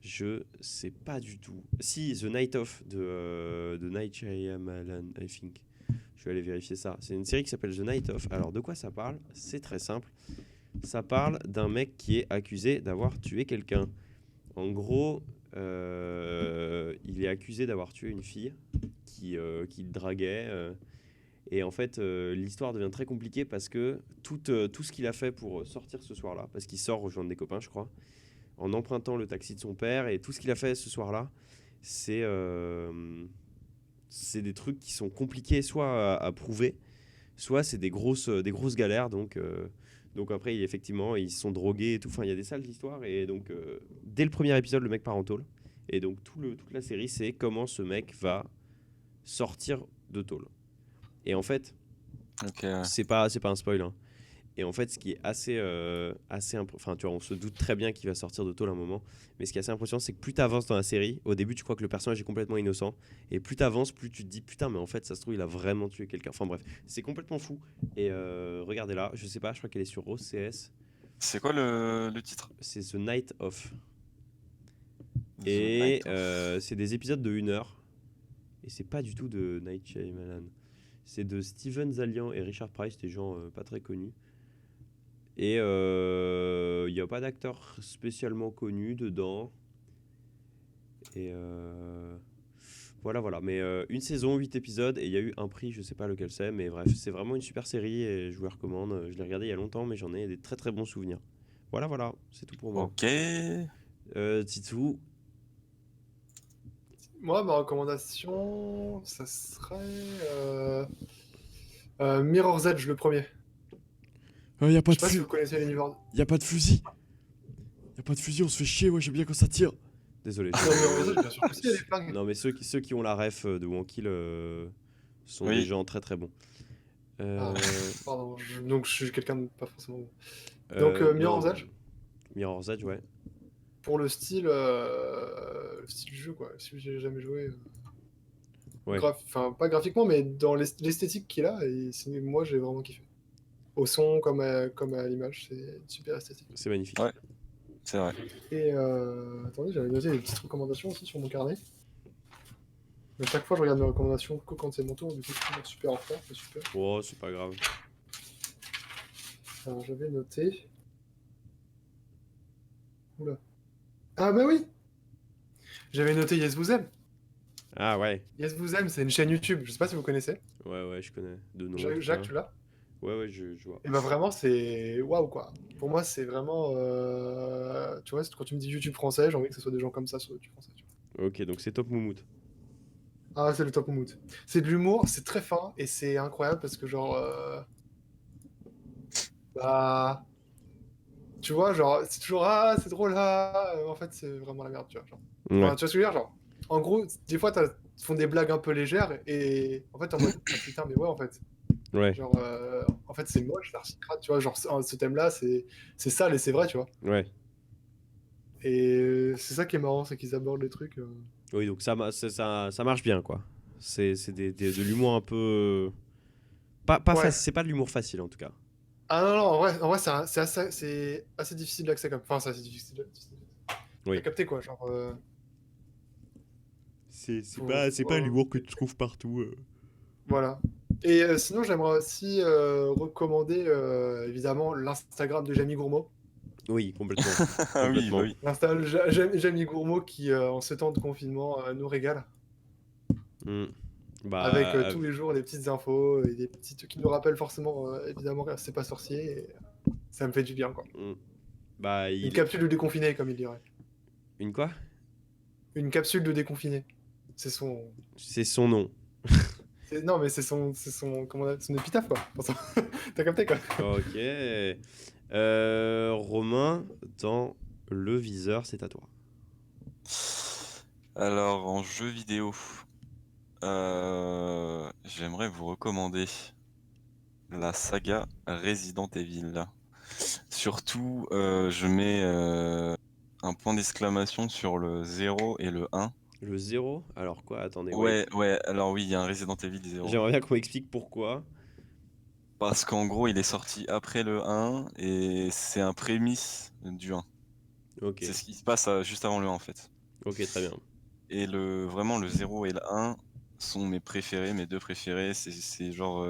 Je sais pas du tout. Si, The Night Of de Night Shyamalan, I think. Je vais aller vérifier ça. C'est une série qui s'appelle The Night Of. Alors, de quoi ça parle? C'est très simple. Ça parle d'un mec qui est accusé d'avoir tué quelqu'un. En gros, il est accusé d'avoir tué une fille qui le draguait. Et en fait, l'histoire devient très compliquée parce que tout ce qu'il a fait pour sortir ce soir-là, parce qu'il sort rejoindre des copains, je crois, en empruntant le taxi de son père, et tout ce qu'il a fait ce soir-là, c'est c'est des trucs qui sont compliqués soit à prouver, soit c'est des grosses galères. Donc après, effectivement, ils se sont drogués et tout. Enfin, il y a des salles d'histoire. Et donc, dès le premier épisode, le mec part en tôle. Et donc, toute la série, c'est comment ce mec va sortir de tôle. Et en fait, Ok, ouais. c'est pas un spoil, hein. Et en fait, ce qui est enfin, tu vois, on se doute très bien qu'il va sortir de tôle à un moment. Mais ce qui est assez impressionnant, c'est que plus tu avances dans la série, au début, tu crois que le personnage est complètement innocent. Et plus tu avances, plus tu te dis, putain, mais en fait, ça se trouve, il a vraiment tué quelqu'un. Enfin bref, c'est complètement fou. Et regardez-là, je sais pas, je crois qu'elle est sur OCS. C'est quoi le titre? C'est The Night Of. The Et Night of. c'est des épisodes de 1 heure. Et c'est pas du tout de Night Shyamalan. C'est de Steven Zalian et Richard Price, des gens pas très connus. Et il n'y a pas d'acteur spécialement connu dedans. Et voilà. Mais une saison, 8 épisodes, et il y a eu un prix, je sais pas lequel c'est, mais bref, c'est vraiment une super série et je vous la recommande. Je l'ai regardée il y a longtemps, mais j'en ai des très très bons souvenirs. Voilà, c'est tout pour moi. Ok. Titou, Moi, ma recommandation, ça serait Mirror's Edge, le premier. y a Je sais pas si vous connaissez l'univers. y a pas de fusil. Y a pas de fusil, on se fait chier, ouais, j'aime bien quand ça tire. Désolé. Non, Mirror's Edge, bien sûr que si, il y a des flingues. Non, mais ceux qui ont la ref de Wankill sont Oui. des gens très très bons. Ah, pardon, donc je suis quelqu'un de pas forcément bon. Donc, Mirror's non, Edge. Mirror's Edge, ouais. Pour le style du jeu, quoi. Si j'ai jamais joué. Ouais. Enfin, pas graphiquement, mais dans l'esthétique qu'il a, et moi j'ai vraiment kiffé. Au son comme à l'image, c'est une super esthétique. C'est magnifique. Ouais. C'est vrai. Et attendez, j'avais noté des petites recommandations aussi sur mon carnet. Mais chaque fois je regarde mes recommandations que quand c'est mon tour, du coup je suis toujours super en retard, c'est super. Oh, c'est pas grave. Alors j'avais noté. Oula. Ah bah oui! J'avais noté Yes Vous Aime. Ah ouais. Yes Vous Aime, c'est une chaîne YouTube, je sais pas si vous connaissez. Ouais, je connais. De nom. en tout Jacques, cas. tu l'as? Ouais, je vois. Et bah vraiment, c'est waouh quoi. Pour moi, c'est vraiment. Tu vois, quand tu me dis YouTube français, j'ai envie que ce soit des gens comme ça sur YouTube français. Tu vois. Ok, donc c'est Top Moumout. Ah, c'est le top mood. C'est de l'humour, c'est très fin et c'est incroyable parce que, genre. Bah. Tu vois, genre, c'est toujours. Ah, c'est drôle, ah. En fait, c'est vraiment la merde, tu vois. Genre. Ouais. Enfin, tu vois ce que je veux dire? Genre, en gros, des fois, ils font des blagues un peu légères et en fait, en mode. Ah, putain, mais ouais, en fait. Ouais. Genre, en fait, c'est moche, c'est archi crade, tu vois. Genre, ce thème-là, c'est sale et c'est vrai, tu vois. Ouais. Et c'est ça qui est marrant, c'est qu'ils abordent les trucs. Oui, donc ça marche bien, quoi. C'est de l'humour un peu. Pas Ouais. c'est pas de l'humour facile, en tout cas. Ah non, en vrai c'est assez difficile d'accès comme. Enfin, c'est assez difficile Oui. à capter, quoi. Genre. C'est Faut- pas l'humour que tu trouves partout. Voilà. Et sinon, j'aimerais aussi recommander évidemment l'Instagram de Jamie Gourmaud. Oui, complètement. Ah oui, Complètement. bah oui. L'insta Jamie Gourmaud qui, en ce temps de confinement, nous régale. Mm. Bah, Avec tous les jours des petites infos et des petites qui nous rappellent forcément, évidemment, c'est pas sorcier. Et ça me fait du bien, quoi. bah, Une capsule de déconfiné, comme il dirait. Une quoi? Une capsule de déconfiné. C'est son. C'est son nom. Non, mais c'est son épitaphe, quoi. Enfin, t'as capté, quoi. Ok. Romain, dans le viseur, c'est à toi. Alors, en jeu vidéo, j'aimerais vous recommander la saga Resident Evil. Surtout, je mets un point d'exclamation sur le 0 et le 1. Le 0, alors quoi? Attendez, Ouais, alors oui, il y a un Resident Evil 0. J'aimerais bien qu'on m'explique pourquoi. Parce qu'en gros, il est sorti après le 1 et c'est un prémisse du 1. Ok, C'est ce qui se passe juste avant le 1 en fait. ok, très bien. Et vraiment, le 0 et le 1 sont mes préférés, mes deux préférés. C'est genre.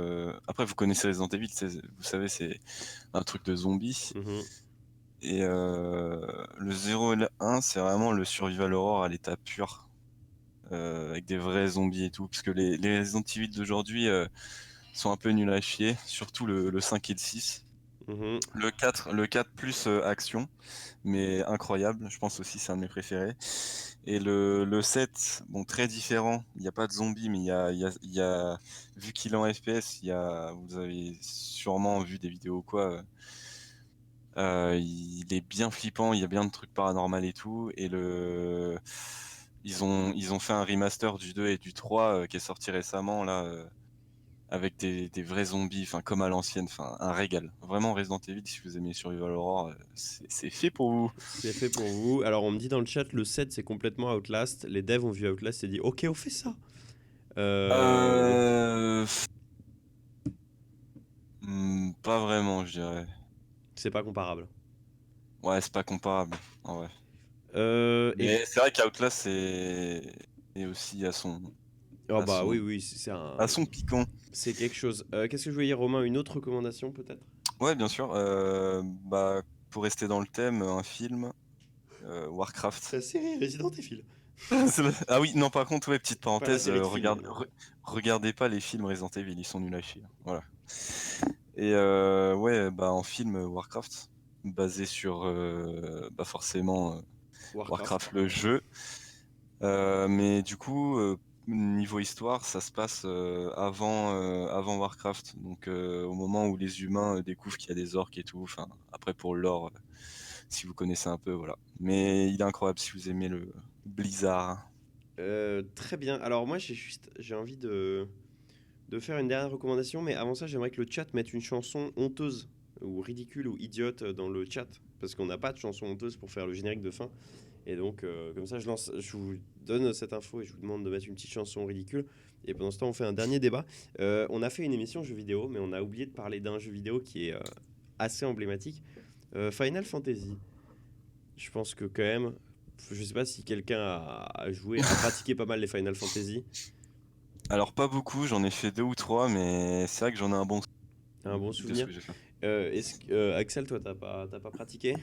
Après, vous connaissez Resident Evil, vous savez, c'est un truc de zombie. Mhm. Et le 0 et le 1, c'est vraiment le survival horror à l'état pur. Avec des vrais zombies et tout. Parce que les Resident Evil d'aujourd'hui sont un peu nuls à chier. Surtout le 5 et le 6. Mhm. Le 4 plus action, mais incroyable. Je pense aussi c'est un de mes préférés. Et le 7, bon, très différent. Il n'y a pas de zombies, mais vu qu'il est en FPS, vous avez sûrement vu des vidéos ou quoi. Il est bien flippant, il y a bien de trucs paranormaux et tout. Et ils ont fait un remaster du 2 et du 3 qui est sorti récemment, là, avec des vrais zombies, enfin, comme à l'ancienne, enfin, un régal. Vraiment, Resident Evil, si vous aimez Survival Horror, c'est fait pour vous. C'est fait pour vous. Alors, on me dit dans le chat, le 7, c'est complètement Outlast. Les devs ont vu Outlast et dit, ok, on fait ça. Euh... Pas vraiment, je dirais. C'est pas comparable. Ouais, c'est pas comparable, en vrai. Et... Mais c'est vrai qu'Outlast est aussi Oh à bah oui, son, oui, c'est un... à son piquant. C'est quelque chose. Qu'est-ce que je voulais dire, Romain? Une autre recommandation, peut-être? Ouais, bien sûr. Bah, pour rester dans le thème, un film, Warcraft. La série Resident Evil. Ah oui, non, par contre, ouais, petite Pas la parenthèse, série de films. regardez pas les films Resident Evil, ils sont nuls à chier. Voilà. Et ouais, bah en film Warcraft, basé sur bah forcément Warcraft le jeu. Mais du coup, niveau histoire, ça se passe avant Warcraft, donc au moment où les humains découvrent qu'il y a des orques et tout. Enfin, après pour le lore, si vous connaissez un peu, voilà. Mais il est incroyable si vous aimez le Blizzard. Très bien. Alors moi, j'ai envie de faire une dernière recommandation, mais avant ça, j'aimerais que le chat mette une chanson honteuse ou ridicule ou idiote dans le chat, parce qu'on n'a pas de chanson honteuse pour faire le générique de fin. Et donc, comme ça, je vous donne cette info et je vous demande de mettre une petite chanson ridicule. Et pendant ce temps, on fait un dernier débat. On a fait une émission jeux vidéo, mais on a oublié de parler d'un jeu vidéo qui est assez emblématique. Final Fantasy. Je pense que quand même, je sais pas si quelqu'un a joué, a pratiqué pas mal les Final Fantasy. Alors pas beaucoup, j'en ai fait 2 ou 3, mais c'est vrai que j'en ai un bon Un bon de ce souvenir. que j'ai fait. Axel, toi, t'as pas pratiqué?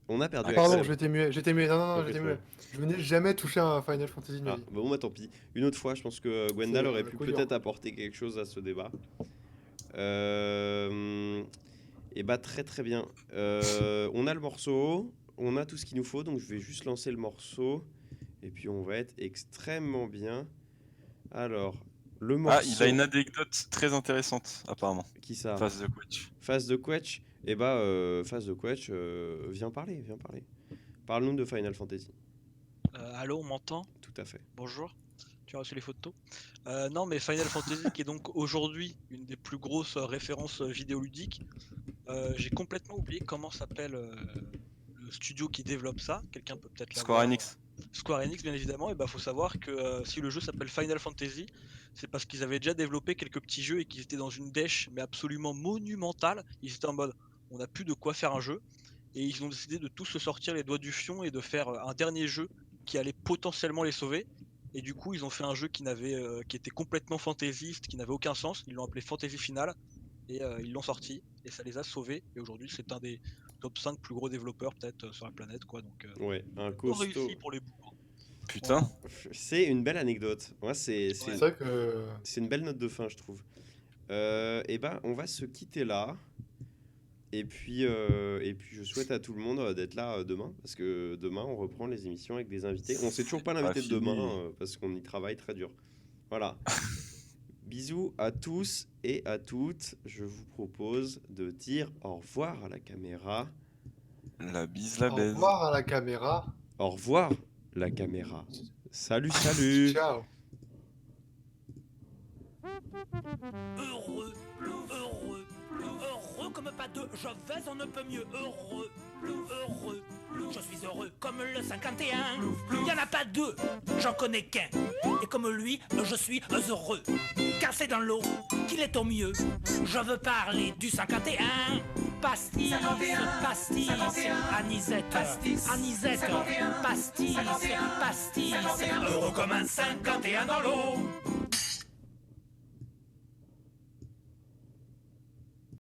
On a perdu Pardon, Axel. j'étais muet. Non, non, non, Ok, j'étais très muet. bien. Je n'ai jamais touché à un Final Fantasy de ma Ah, vie. bon, bah tant pis. Une autre fois, je pense que C'est Gwendal aurait pu coup dur. peut-être apporter quelque chose à ce débat. Et bah très très bien. On a le morceau, on a tout ce qu'il nous faut, donc je vais juste lancer le morceau. Et puis on va être extrêmement bien. Alors, le Ah, il a morceau... une anecdote très intéressante, apparemment. Qui ça? Face de Quetch. Phase de Quetch. Et bah, Phase de Quetch, viens parler, viens parler. Parle-nous de Final Fantasy. Allô, on m'entend? Tout à fait. Bonjour. Tu as reçu les photos? Non, mais Final Fantasy, qui est donc aujourd'hui une des plus grosses références vidéoludiques, j'ai complètement oublié comment s'appelle le studio qui développe ça. Quelqu'un peut peut-être Square l'avoir. Enix. Square Enix, bien évidemment. Et bah, faut savoir que si le jeu s'appelle Final Fantasy, c'est parce qu'ils avaient déjà développé quelques petits jeux et qu'ils étaient dans une dèche, mais absolument monumentale. Ils étaient en mode, on n'a plus de quoi faire un jeu. Et ils ont décidé de tous se sortir les doigts du fion et de faire un dernier jeu qui allait potentiellement les sauver. Et du coup, ils ont fait un jeu qui était complètement fantaisiste, qui n'avait aucun sens. Ils l'ont appelé Fantasy Final et ils l'ont sorti et ça les a sauvés. Et aujourd'hui, c'est un des top 5 plus gros développeurs peut-être sur la planète, quoi. Donc, Ouais, un plutôt costaud. réussi pour les bourgs. Putain. C'est une belle anecdote. Moi, c'est C'est vrai que. c'est une belle note de fin, je trouve. Et ben, on va se quitter là. Et puis je souhaite à tout le monde d'être là demain, parce que demain, on reprend les émissions avec des invités. On sait toujours pas l'invité de fini. demain, parce qu'on y travaille très dur. Voilà. Bisous à tous et à toutes. Je vous propose de dire au revoir à la caméra. La bise, la Au baise. revoir à la caméra. Au revoir la caméra. Salut, salut. Ciao. Heureux, heureux, Heureux comme pas deux, je vais on ne peut mieux. Heureux, heureux, je suis heureux comme le 51. Y en a pas deux, j'en connais qu'un. Et comme lui, je suis heureux. Car c'est dans l'eau qu'il est au mieux. Je veux parler du 51. Pastis, 51, pastis, 51, anisette, pastis, anisette, 51, pastis, 51, pastis, 51, heureux comme un 51 dans l'eau.